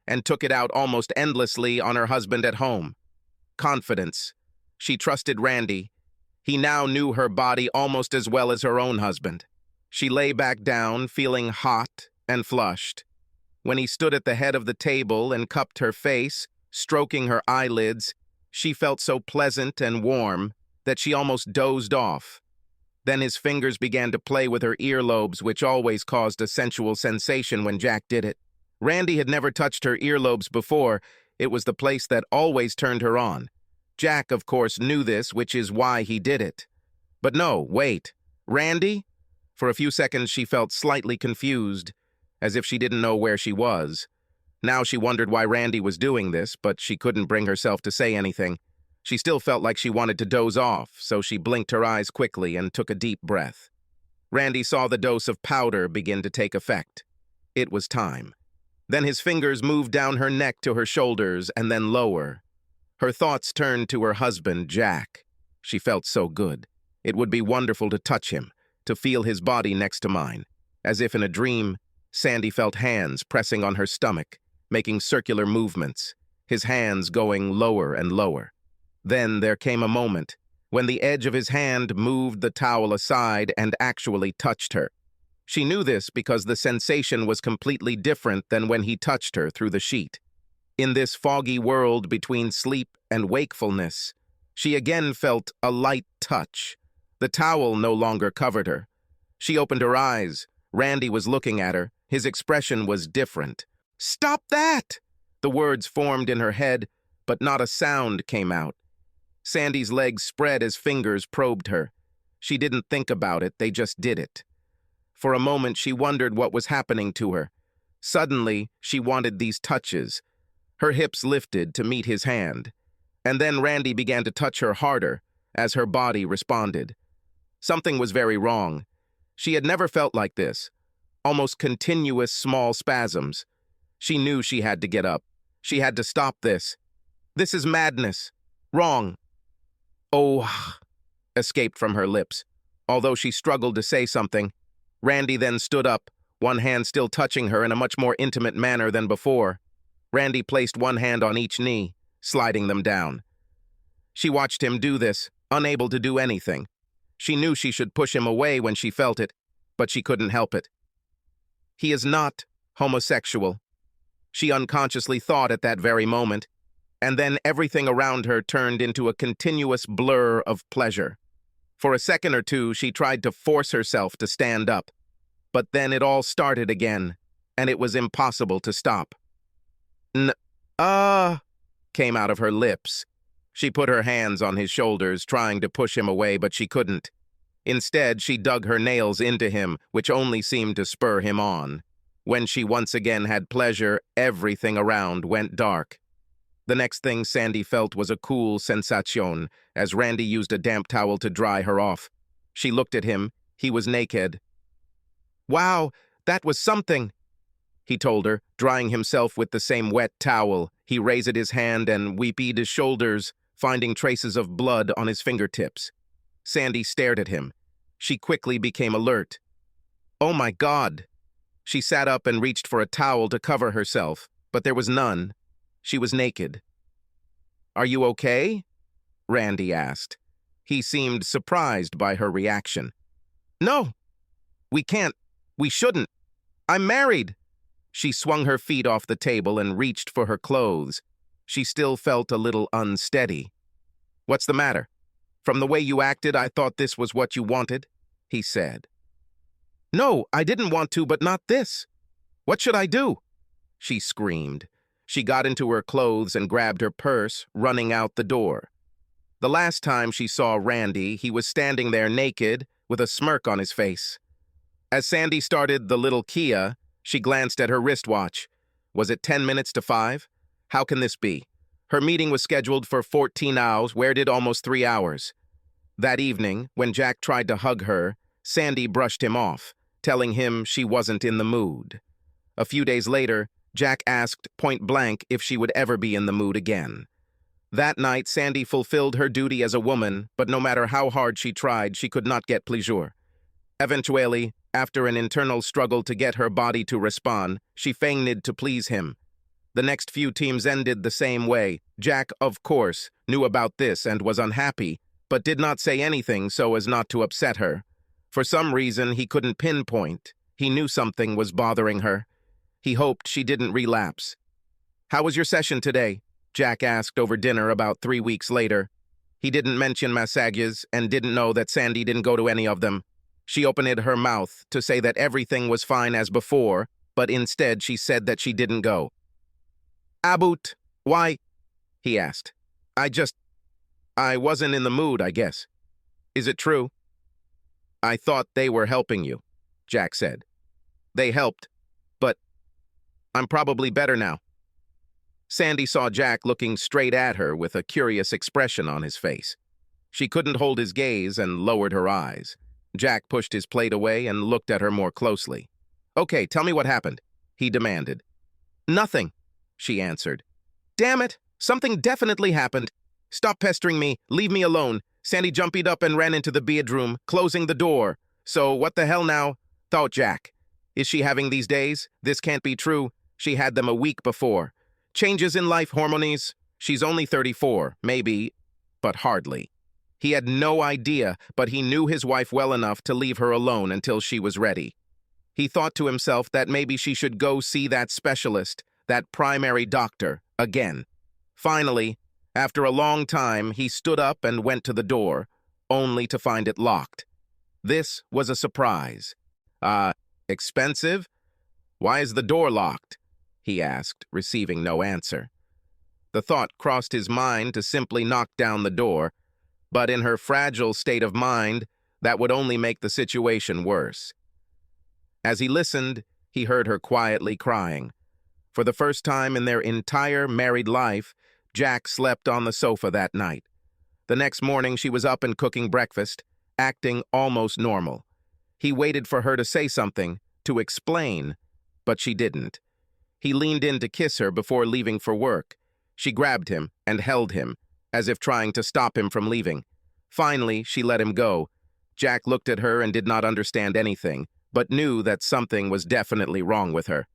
and took it out almost endlessly on her husband at home. Confidence. She trusted Randy. He now knew her body almost as well as her own husband. She lay back down, feeling hot and flushed. When he stood at the head of the table and cupped her face, stroking her eyelids, she felt so pleasant and warm that she almost dozed off. Then his fingers began to play with her earlobes, which always caused a sensual sensation when Jack did it. Randy had never touched her earlobes before. It was the place that always turned her on. Jack, of course, knew this, which is why he did it. But no, wait. Randy? For a few seconds, she felt slightly confused, as if she didn't know where she was. Now she wondered why Randy was doing this, but she couldn't bring herself to say anything. She still felt like she wanted to doze off, so she blinked her eyes quickly and took a deep breath. Randy saw the dose of powder begin to take effect. It was time. Then his fingers moved down her neck to her shoulders and then lower. Her thoughts turned to her husband, Jack. She felt so good. It would be wonderful to touch him, to feel his body next to mine. As if in a dream, Sandy felt hands pressing on her stomach, making circular movements, his hands going lower and lower. Then there came a moment when the edge of his hand moved the towel aside and actually touched her. She knew this because the sensation was completely different than when he touched her through the sheet. In this foggy world between sleep and wakefulness, she again felt a light touch. The towel no longer covered her. She opened her eyes. Randy was looking at her. His expression was different. "Stop that!" The words formed in her head, but not a sound came out. Sandy's legs spread as fingers probed her. She didn't think about it, they just did it. For a moment, she wondered what was happening to her. Suddenly, she wanted these touches. Her hips lifted to meet his hand. And then Randy began to touch her harder as her body responded. Something was very wrong. She had never felt like this. Almost continuous small spasms. She knew she had to get up. She had to stop this. This is madness. Wrong. "Oh," escaped from her lips. Although she struggled to say something, Randy then stood up, one hand still touching her in a much more intimate manner than before. Randy placed one hand on each knee, sliding them down. She watched him do this, unable to do anything. She knew she should push him away when she felt it, but she couldn't help it. He is not homosexual. She unconsciously thought at that very moment, and then everything around her turned into a continuous blur of pleasure. For a second or two, she tried to force herself to stand up, but then it all started again, and it was impossible to stop. Came out of her lips. She put her hands on his shoulders, trying to push him away, but she couldn't. Instead, she dug her nails into him, which only seemed to spur him on. When she once again had pleasure, everything around went dark. The next thing Sandy felt was a cool sensation as Randy used a damp towel to dry her off. She looked at him. He was naked. "Wow, that was something," he told her, drying himself with the same wet towel. He raised his hand and weeped his shoulders, finding traces of blood on his fingertips. Sandy stared at him. She quickly became alert. "Oh my God!" She sat up and reached for a towel to cover herself, but there was none. She was naked. "Are you okay?" Randy asked. He seemed surprised by her reaction. "No, we can't. We shouldn't. I'm married." She swung her feet off the table and reached for her clothes. She still felt a little unsteady. "What's the matter? From the way you acted, I thought this was what you wanted," he said. "No, I didn't want to, but not this. What should I do?" She screamed. She got into her clothes and grabbed her purse, running out the door. The last time she saw Randy, he was standing there naked, with a smirk on his face. As Sandy started the little Kia, she glanced at her wristwatch. Was it 10 minutes to 5? How can this be? Her meeting was scheduled for 14 hours. Where did almost 3 hours? That evening, when Jack tried to hug her, Sandy brushed him off, telling him she wasn't in the mood. A few days later, Jack asked point blank if she would ever be in the mood again. That night, Sandy fulfilled her duty as a woman, but no matter how hard she tried, she could not get pleasure. Eventually, after an internal struggle to get her body to respond, she feigned to please him. The next few teams ended the same way. Jack, of course, knew about this and was unhappy, but did not say anything so as not to upset her. For some reason, he couldn't pinpoint. He knew something was bothering her. He hoped she didn't relapse. "How was your session today?" Jack asked over dinner about 3 weeks later. He didn't mention massages and didn't know that Sandy didn't go to any of them. She opened her mouth to say that everything was fine as before, but instead she said that she didn't go. "Aboot, why?" he asked. I wasn't in the mood, I guess." "Is it true?" "I thought they were helping you," Jack said. "They helped, but I'm probably better now." Sandy saw Jack looking straight at her with a curious expression on his face. She couldn't hold his gaze and lowered her eyes. Jack pushed his plate away and looked at her more closely. "Okay, tell me what happened," he demanded. Nothing, she answered. Damn it! Something definitely happened. Stop pestering me. Leave me alone. Sandy jumped up and ran into the bedroom, closing the door. So, what the hell now? Thought Jack. Is she having these days? This can't be true. She had them a week before. Changes in life hormones? She's only 34, maybe, but hardly. He had no idea, but he knew his wife well enough to leave her alone until she was ready. He thought to himself that maybe she should go see that specialist, that primary doctor, again. Finally, after a long time, he stood up and went to the door, only to find it locked. This was a surprise. Expensive? Why is the door locked? He asked, receiving no answer. The thought crossed his mind to simply knock down the door, but in her fragile state of mind, that would only make the situation worse. As he listened, he heard her quietly crying. For the first time in their entire married life, Jack slept on the sofa that night. The next morning, she was up and cooking breakfast, acting almost normal. He waited for her to say something, to explain, but she didn't. He leaned in to kiss her before leaving for work. She grabbed him and held him, as if trying to stop him from leaving. Finally, she let him go. Jack looked at her and did not understand anything, but knew that something was definitely wrong with her.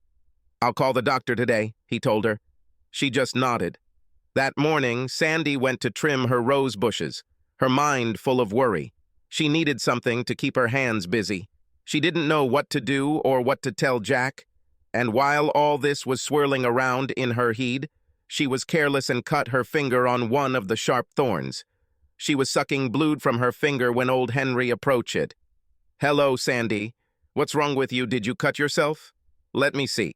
I'll call the doctor today, he told her. She just nodded. That morning, Sandy went to trim her rose bushes, her mind full of worry. She needed something to keep her hands busy. She didn't know what to do or what to tell Jack, and while all this was swirling around in her head, she was careless and cut her finger on one of the sharp thorns. She was sucking blood from her finger when old Henry approached it. Hello, Sandy. What's wrong with you? Did you cut yourself? Let me see.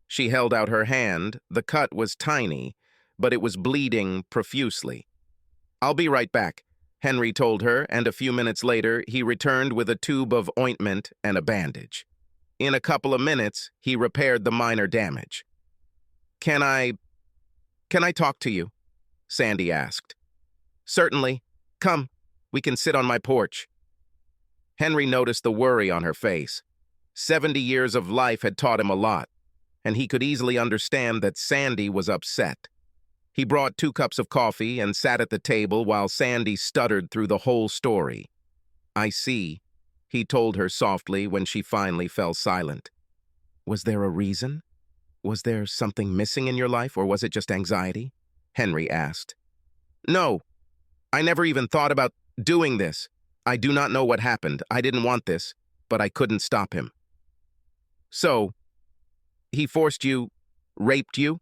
She held out her hand. The cut was tiny, but it was bleeding profusely. I'll be right back, Henry told her, and a few minutes later, he returned with a tube of ointment and a bandage. In a couple of minutes, he repaired the minor damage. Can I talk to you? Sandy asked. Certainly. Come, we can sit on my porch. Henry noticed the worry on her face. 70 years of life had taught him a lot, and he could easily understand that Sandy was upset. He brought 2 cups of coffee and sat at the table while Sandy stuttered through the whole story. I see, he told her softly when she finally fell silent. Was there a reason? Was there something missing in your life, or was it just anxiety? Henry asked. No, I never even thought about doing this. I do not know what happened. I didn't want this, but I couldn't stop him. So, he forced you, raped you?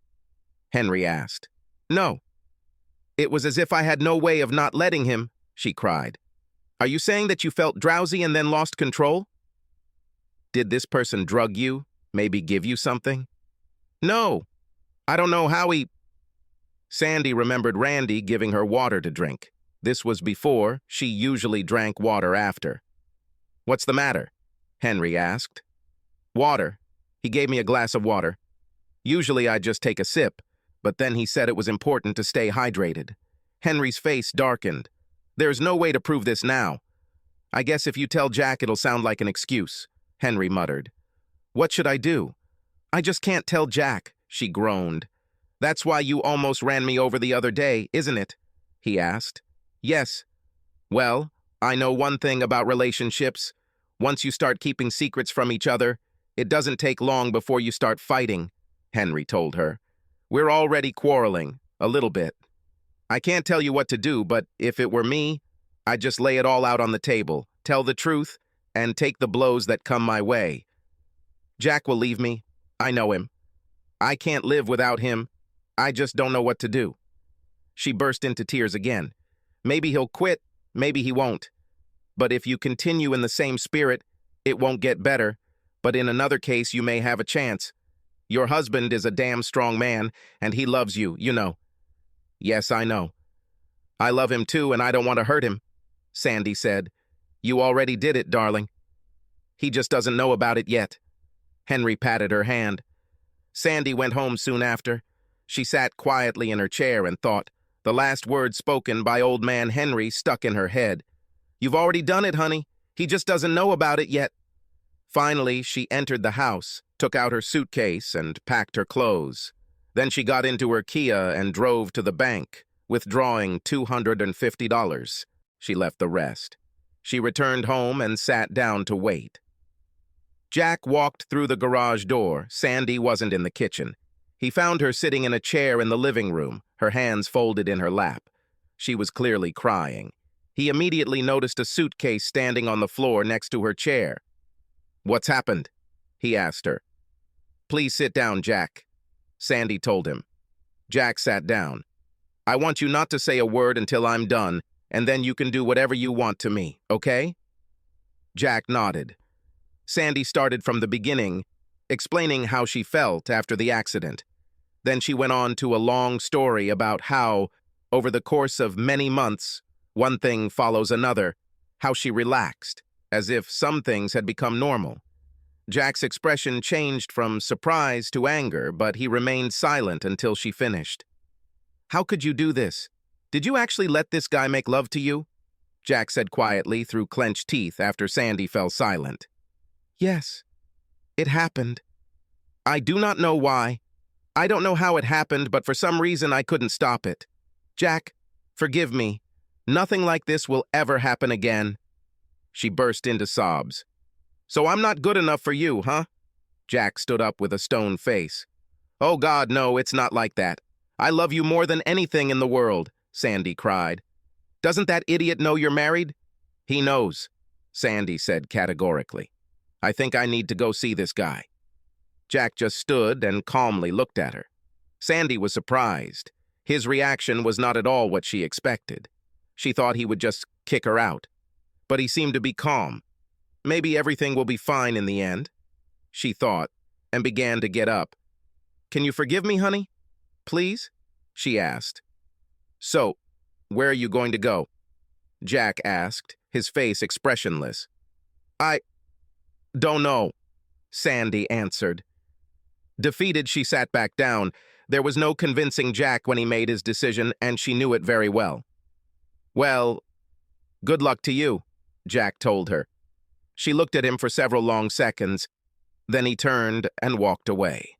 Henry asked. No. It was as if I had no way of not letting him, she cried. Are you saying that you felt drowsy and then lost control? Did this person drug you? Maybe give you something? No. I don't know how he... Sandy remembered Randy giving her water to drink. This was before. She usually drank water after. What's the matter? Henry asked. Water. He gave me a glass of water. Usually I just take a sip, but then he said it was important to stay hydrated. Henry's face darkened. There's no way to prove this now. I guess if you tell Jack it'll sound like an excuse, Henry muttered. What should I do? I just can't tell Jack, she groaned. That's why you almost ran me over the other day, isn't it? He asked. Yes. Well, I know one thing about relationships. Once you start keeping secrets from each other, it doesn't take long before you start fighting, Henry told her. We're already quarreling, a little bit. I can't tell you what to do, but if it were me, I'd just lay it all out on the table, tell the truth, and take the blows that come my way. Jack will leave me. I know him. I can't live without him. I just don't know what to do. She burst into tears again. Maybe he'll quit, maybe he won't. But if you continue in the same spirit, it won't get better, but in another case you may have a chance. Your husband is a damn strong man, and he loves you, you know. Yes, I know. I love him too, and I don't want to hurt him, Sandy said. You already did it, darling. He just doesn't know about it yet. Henry patted her hand. Sandy went home soon after. She sat quietly in her chair and thought. The last words spoken by old man Henry stuck in her head. You've already done it, honey. He just doesn't know about it yet. Finally, she entered the house. took out her suitcase and packed her clothes. Then she got into her Kia and drove to the bank, withdrawing $250. She left the rest. She returned home and sat down to wait. Jack walked through the garage door. Sandy wasn't in the kitchen. He found her sitting in a chair in the living room, her hands folded in her lap. She was clearly crying. He immediately noticed a suitcase standing on the floor next to her chair. "What's happened?" he asked her. "Please sit down, Jack," Sandy told him. Jack sat down. "I want you not to say a word until I'm done, and then you can do whatever you want to me, okay?" Jack nodded. Sandy started from the beginning, explaining how she felt after the accident. Then she went on to a long story about how, over the course of many months, one thing follows another, how she relaxed, as if some things had become normal. Jack's expression changed from surprise to anger, but he remained silent until she finished. "How could you do this? Did you actually let this guy make love to you?" Jack said quietly through clenched teeth after Sandy fell silent. "Yes, it happened. I do not know why. I don't know how it happened, but for some reason I couldn't stop it. Jack, forgive me. Nothing like this will ever happen again." She burst into sobs. "So I'm not good enough for you, huh?" Jack stood up with a stone face. "Oh God, no, it's not like that. I love you more than anything in the world," Sandy cried. "Doesn't that idiot know you're married?" "He knows," Sandy said categorically. "I think I need to go see this guy." Jack just stood and calmly looked at her. Sandy was surprised. His reaction was not at all what she expected. She thought he would just kick her out. But he seemed to be calm. "Maybe everything will be fine in the end," she thought, and began to get up. "Can you forgive me, honey? Please?" she asked. "So, where are you going to go?" Jack asked, his face expressionless. "I don't know," Sandy answered. Defeated, she sat back down. There was no convincing Jack when he made his decision, and she knew it very well. "Well, good luck to you," Jack told her. She looked at him for several long seconds. Then he turned and walked away.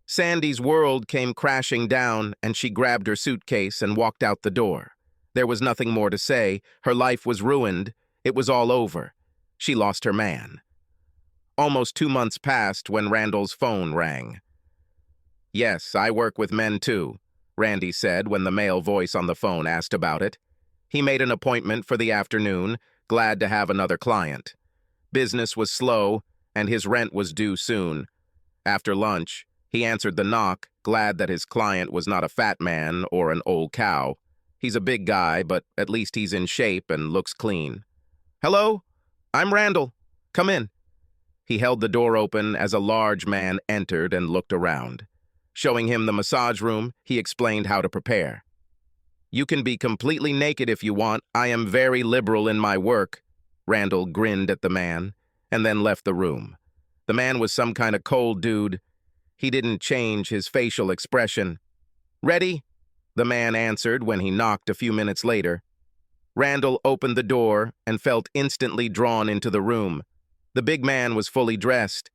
Sandy's world came crashing down, and she grabbed her suitcase and walked out the door. There was nothing more to say. Her life was ruined. It was all over. She lost her man. Almost 2 months passed when Randall's phone rang. "Yes, I work with men too," Randy said when the male voice on the phone asked about it. He made an appointment for the afternoon, glad to have another client. Business was slow, and his rent was due soon. After lunch, he answered the knock, glad that his client was not a fat man or an old cow. He's a big guy, but at least he's in shape and looks clean. "Hello? I'm Randall. Come in." He held the door open as a large man entered and looked around. Showing him the massage room, he explained how to prepare. "You can be completely naked if you want. I am very liberal in my work." Randall grinned at the man, and then left the room. The man was some kind of cold dude. He didn't change his facial expression. "Ready?" the man answered when he knocked a few minutes later. Randall opened the door and felt instantly drawn into the room. The big man was fully dressed.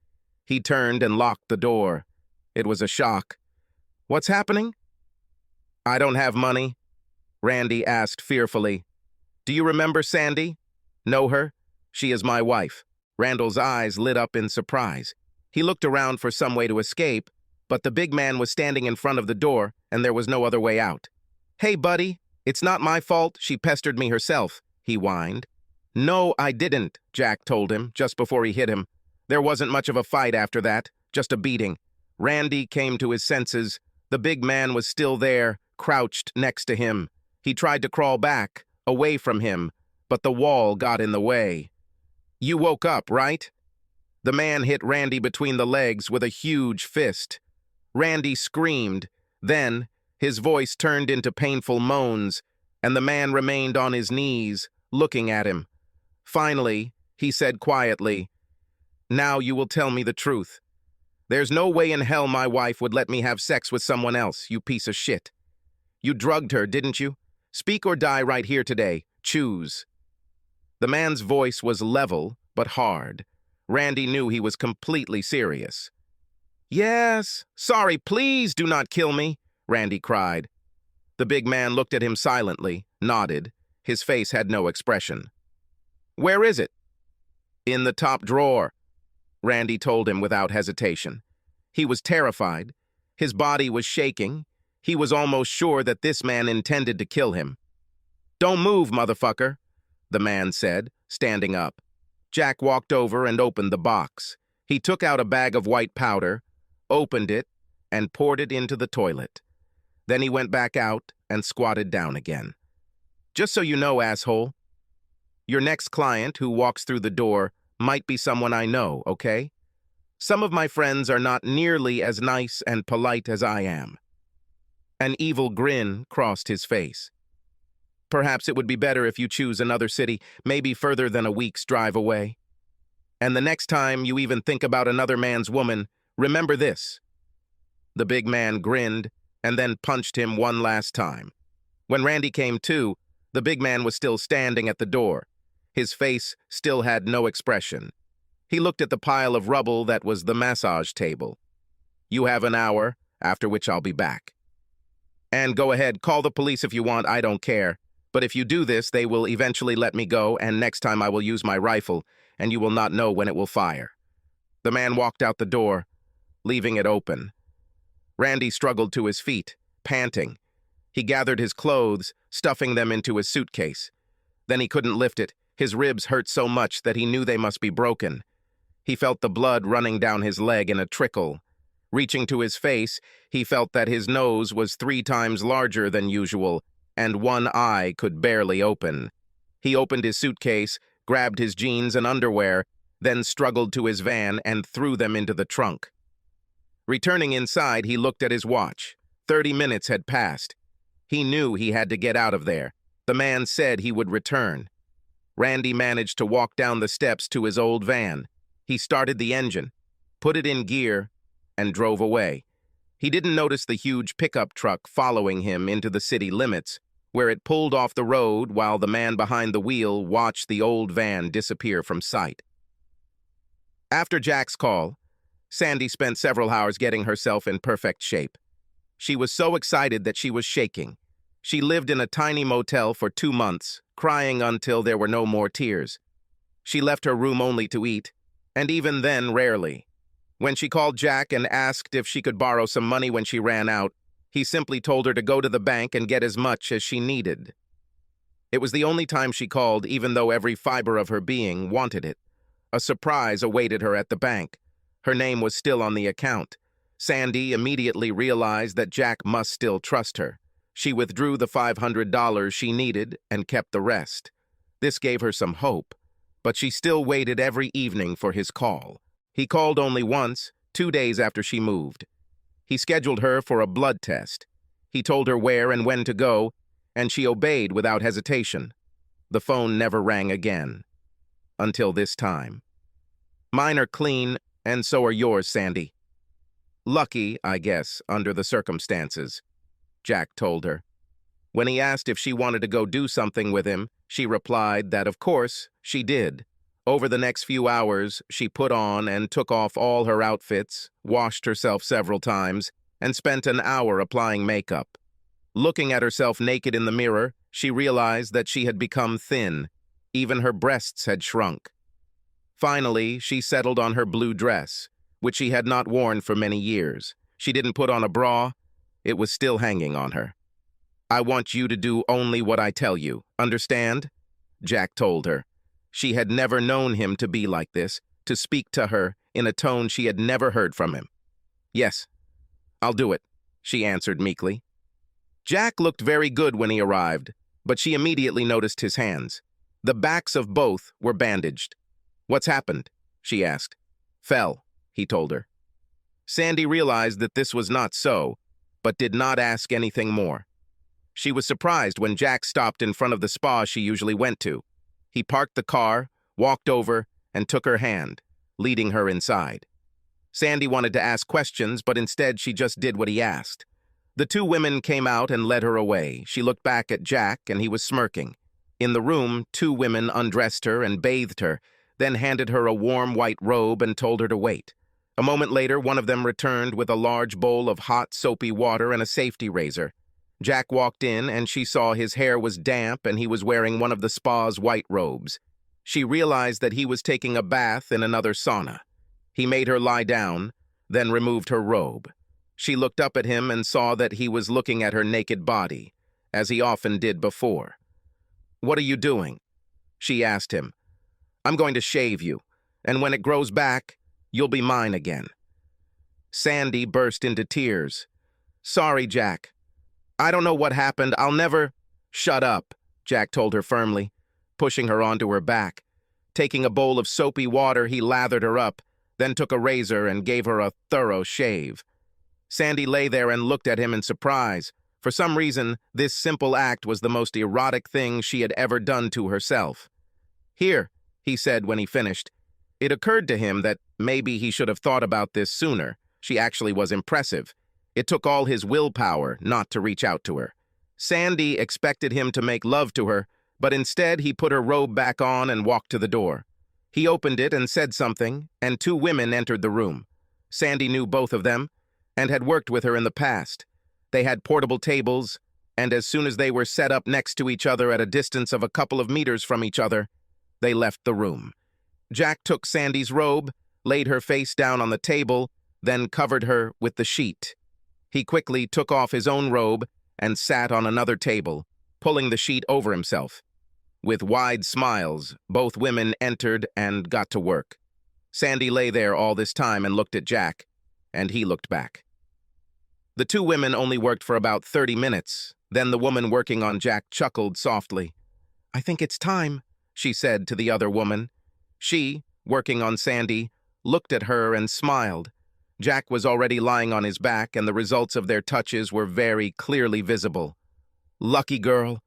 He turned and locked the door. It was a shock. "What's happening?" "I don't have money," Randy asked fearfully. "Do you remember Sandy? Know her? She is my wife." Randall's eyes lit up in surprise. He looked around for some way to escape, but the big man was standing in front of the door, and there was no other way out. "Hey, buddy, it's not my fault. She pestered me herself," he whined. "No, I didn't," Jack told him, just before he hit him. There wasn't much of a fight after that, just a beating. Randy came to his senses. The big man was still there, crouched next to him. He tried to crawl back, away from him, but the wall got in the way. "You woke up, right?" The man hit Randy between the legs with a huge fist. Randy screamed. Then, his voice turned into painful moans, and the man remained on his knees, looking at him. Finally, he said quietly, "Now you will tell me the truth. There's no way in hell my wife would let me have sex with someone else, you piece of shit. You drugged her, didn't you? Speak or die right here today. Choose." The man's voice was level, but hard. Randy knew he was completely serious. "Yes, sorry, please do not kill me," Randy cried. The big man looked at him silently, nodded. His face had no expression. "Where is it?" "In the top drawer," Randy told him without hesitation. He was terrified. His body was shaking. He was almost sure that this man intended to kill him. "Don't move, motherfucker," the man said, standing up. Jack walked over and opened the box. He took out a bag of white powder, opened it, and poured it into the toilet. Then he went back out and squatted down again. "Just so you know, asshole, your next client who walks through the door might be someone I know, okay? Some of my friends are not nearly as nice and polite as I am." An evil grin crossed his face. "Perhaps it would be better if you choose another city, maybe further than a week's drive away. And the next time you even think about another man's woman, remember this." The big man grinned and then punched him one last time. When Randy came to, the big man was still standing at the door. His face still had no expression. He looked at the pile of rubble that was the massage table. "You have an hour, after which I'll be back. And go ahead, call the police if you want, I don't care. But if you do this, they will eventually let me go, and next time I will use my rifle, and you will not know when it will fire." The man walked out the door, leaving it open. Randy struggled to his feet, panting. He gathered his clothes, stuffing them into his suitcase. Then he couldn't lift it. His ribs hurt so much that he knew they must be broken. He felt the blood running down his leg in a trickle. Reaching to his face, he felt that his nose was 3 times larger than usual, and one eye could barely open. He opened his suitcase, grabbed his jeans and underwear, then struggled to his van and threw them into the trunk. Returning inside, he looked at his watch. 30 minutes had passed. He knew he had to get out of there. The man said he would return. Randy managed to walk down the steps to his old van. He started the engine, put it in gear, and drove away. He didn't notice the huge pickup truck following him into the city limits, where it pulled off the road while the man behind the wheel watched the old van disappear from sight. After Jack's call, Sandy spent several hours getting herself in perfect shape. She was so excited that she was shaking. She lived in a tiny motel for 2 months, crying until there were no more tears. She left her room only to eat, and even then rarely. When she called Jack and asked if she could borrow some money when she ran out, he simply told her to go to the bank and get as much as she needed. It was the only time she called, even though every fiber of her being wanted it. A surprise awaited her at the bank. Her name was still on the account. Sandy immediately realized that Jack must still trust her. She withdrew the $500 she needed and kept the rest. This gave her some hope, but she still waited every evening for his call. He called only once, 2 days after she moved. He scheduled her for a blood test. He told her where and when to go, and she obeyed without hesitation. The phone never rang again. Until this time. "Mine are clean, and so are yours, Sandy." "Lucky, I guess, under the circumstances," Jack told her. When he asked if she wanted to go do something with him, she replied that, of course, she did. Over the next few hours, she put on and took off all her outfits, washed herself several times, and spent an hour applying makeup. Looking at herself naked in the mirror, she realized that she had become thin. Even her breasts had shrunk. Finally, she settled on her blue dress, which she had not worn for many years. She didn't put on a bra. It was still hanging on her. "I want you to do only what I tell you, understand?" Jack told her. She had never known him to be like this, to speak to her in a tone she had never heard from him. "Yes, I'll do it," she answered meekly. Jack looked very good when he arrived, but she immediately noticed his hands. The backs of both were bandaged. "What's happened?" she asked. "Fell," he told her. Sandy realized that this was not so, but did not ask anything more. She was surprised when Jack stopped in front of the spa she usually went to. He parked the car, walked over, and took her hand, leading her inside. Sandy wanted to ask questions, but instead she just did what he asked. The 2 women came out and led her away. She looked back at Jack, and he was smirking. In the room, 2 women undressed her and bathed her, then handed her a warm white robe and told her to wait. A moment later, one of them returned with a large bowl of hot, soapy water and a safety razor. Jack walked in, and she saw his hair was damp and he was wearing one of the spa's white robes. She realized that he was taking a bath in another sauna. He made her lie down, then removed her robe. She looked up at him and saw that he was looking at her naked body, as he often did before. "What are you doing?" she asked him. "I'm going to shave you, and when it grows back, you'll be mine again." Sandy burst into tears. "Sorry, Jack. I don't know what happened. I'll never—" "Shut up," Jack told her firmly, pushing her onto her back. Taking a bowl of soapy water, he lathered her up, then took a razor and gave her a thorough shave. Sandy lay there and looked at him in surprise. For some reason, this simple act was the most erotic thing she had ever done to herself. "Here," he said when he finished. It occurred to him that maybe he should have thought about this sooner. She actually was impressive. It took all his willpower not to reach out to her. Sandy expected him to make love to her, but instead he put her robe back on and walked to the door. He opened it and said something, and two women entered the room. Sandy knew both of them and had worked with her in the past. They had portable tables, and as soon as they were set up next to each other at a distance of a couple of meters from each other, they left the room. Jack took Sandy's robe, laid her face down on the table, then covered her with the sheet. He quickly took off his own robe and sat on another table, pulling the sheet over himself. With wide smiles, both women entered and got to work. Sandy lay there all this time and looked at Jack, and he looked back. The two women only worked for about 30 minutes. Then the woman working on Jack chuckled softly. "I think it's time," she said to the other woman. She, working on Sandy, looked at her and smiled. Jack was already lying on his back, and the results of their touches were very clearly visible. "Lucky girl.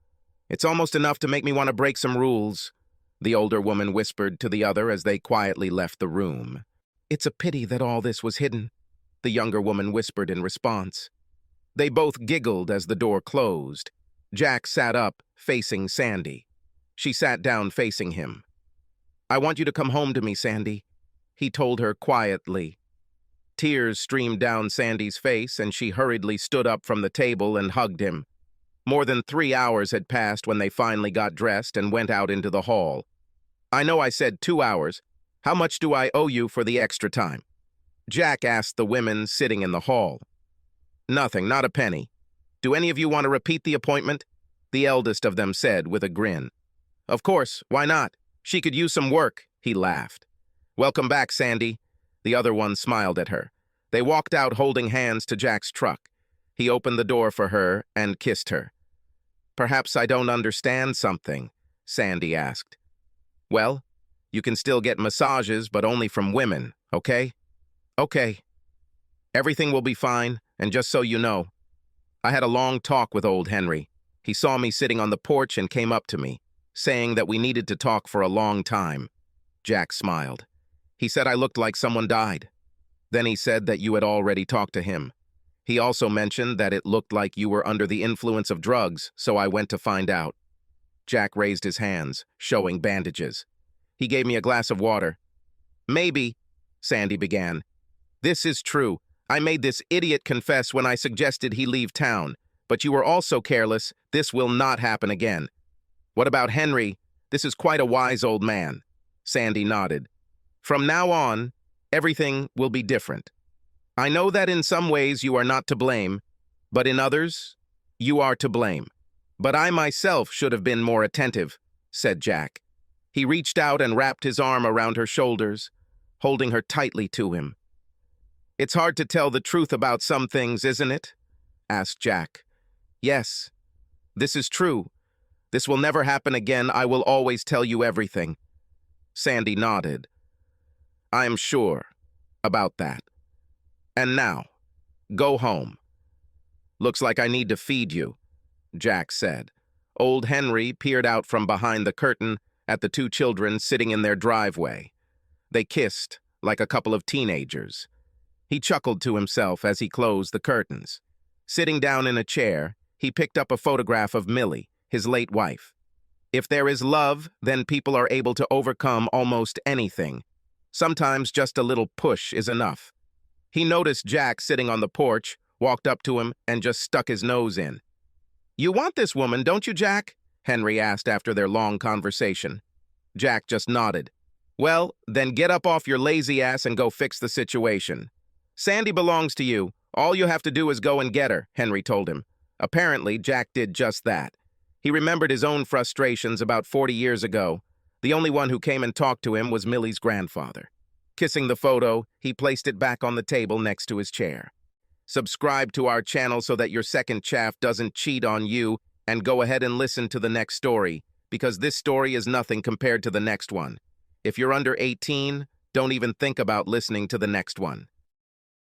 It's almost enough to make me want to break some rules," the older woman whispered to the other as they quietly left the room. "It's a pity that all this was hidden," the younger woman whispered in response. They both giggled as the door closed. Jack sat up, facing Sandy. She sat down facing him. "I want you to come home to me, Sandy," he told her quietly. Tears streamed down Sandy's face, and she hurriedly stood up from the table and hugged him. More than 3 hours had passed when they finally got dressed and went out into the hall. "I know I said 2 hours. How much do I owe you for the extra time?" Jack asked the women sitting in the hall. "Nothing, not a penny. Do any of you want to repeat the appointment?" the eldest of them said with a grin. "Of course, why not? She could use some work," he laughed. "Welcome back, Sandy." The other one smiled at her. They walked out holding hands to Jack's truck. He opened the door for her and kissed her. "Perhaps I don't understand something," Sandy asked. "Well, you can still get massages, but only from women, okay?" "Okay. Everything will be fine, and just so you know, I had a long talk with old Henry. He saw me sitting on the porch and came up to me, saying that we needed to talk for a long time." Jack smiled. "He said I looked like someone died. Then he said that you had already talked to him. He also mentioned that it looked like you were under the influence of drugs, so I went to find out." Jack raised his hands, showing bandages. He gave me a glass of water. "Maybe," Sandy began. "This is true. I made this idiot confess when I suggested he leave town, but you were also careless. This will not happen again." "What about Henry? This is quite a wise old man." Sandy nodded. "From now on, everything will be different. I know that in some ways you are not to blame, but in others, you are to blame. But I myself should have been more attentive," said Jack. He reached out and wrapped his arm around her shoulders, holding her tightly to him. "It's hard to tell the truth about some things, isn't it?" asked Jack. "Yes, this is true. This will never happen again. I will always tell you everything." Sandy nodded. "I am sure about that. And now, go home." "Looks like I need to feed you," Jack said. Old Henry peered out from behind the curtain at the two children sitting in their driveway. They kissed like a couple of teenagers. He chuckled to himself as he closed the curtains. Sitting down in a chair, he picked up a photograph of Millie, his late wife. If there is love, then people are able to overcome almost anything. Sometimes just a little push is enough. He noticed Jack sitting on the porch, walked up to him, and just stuck his nose in. "You want this woman, don't you, Jack?" Henry asked after their long conversation. Jack just nodded. "Well, then get up off your lazy ass and go fix the situation. Sandy belongs to you. All you have to do is go and get her," Henry told him. Apparently, Jack did just that. He remembered his own frustrations about 40 years ago. The only one who came and talked to him was Millie's grandfather. Kissing the photo, he placed it back on the table next to his chair. Subscribe to our channel so that your second chaff doesn't cheat on you, and go ahead and listen to the next story, because this story is nothing compared to the next one. If you're under 18, don't even think about listening to the next one.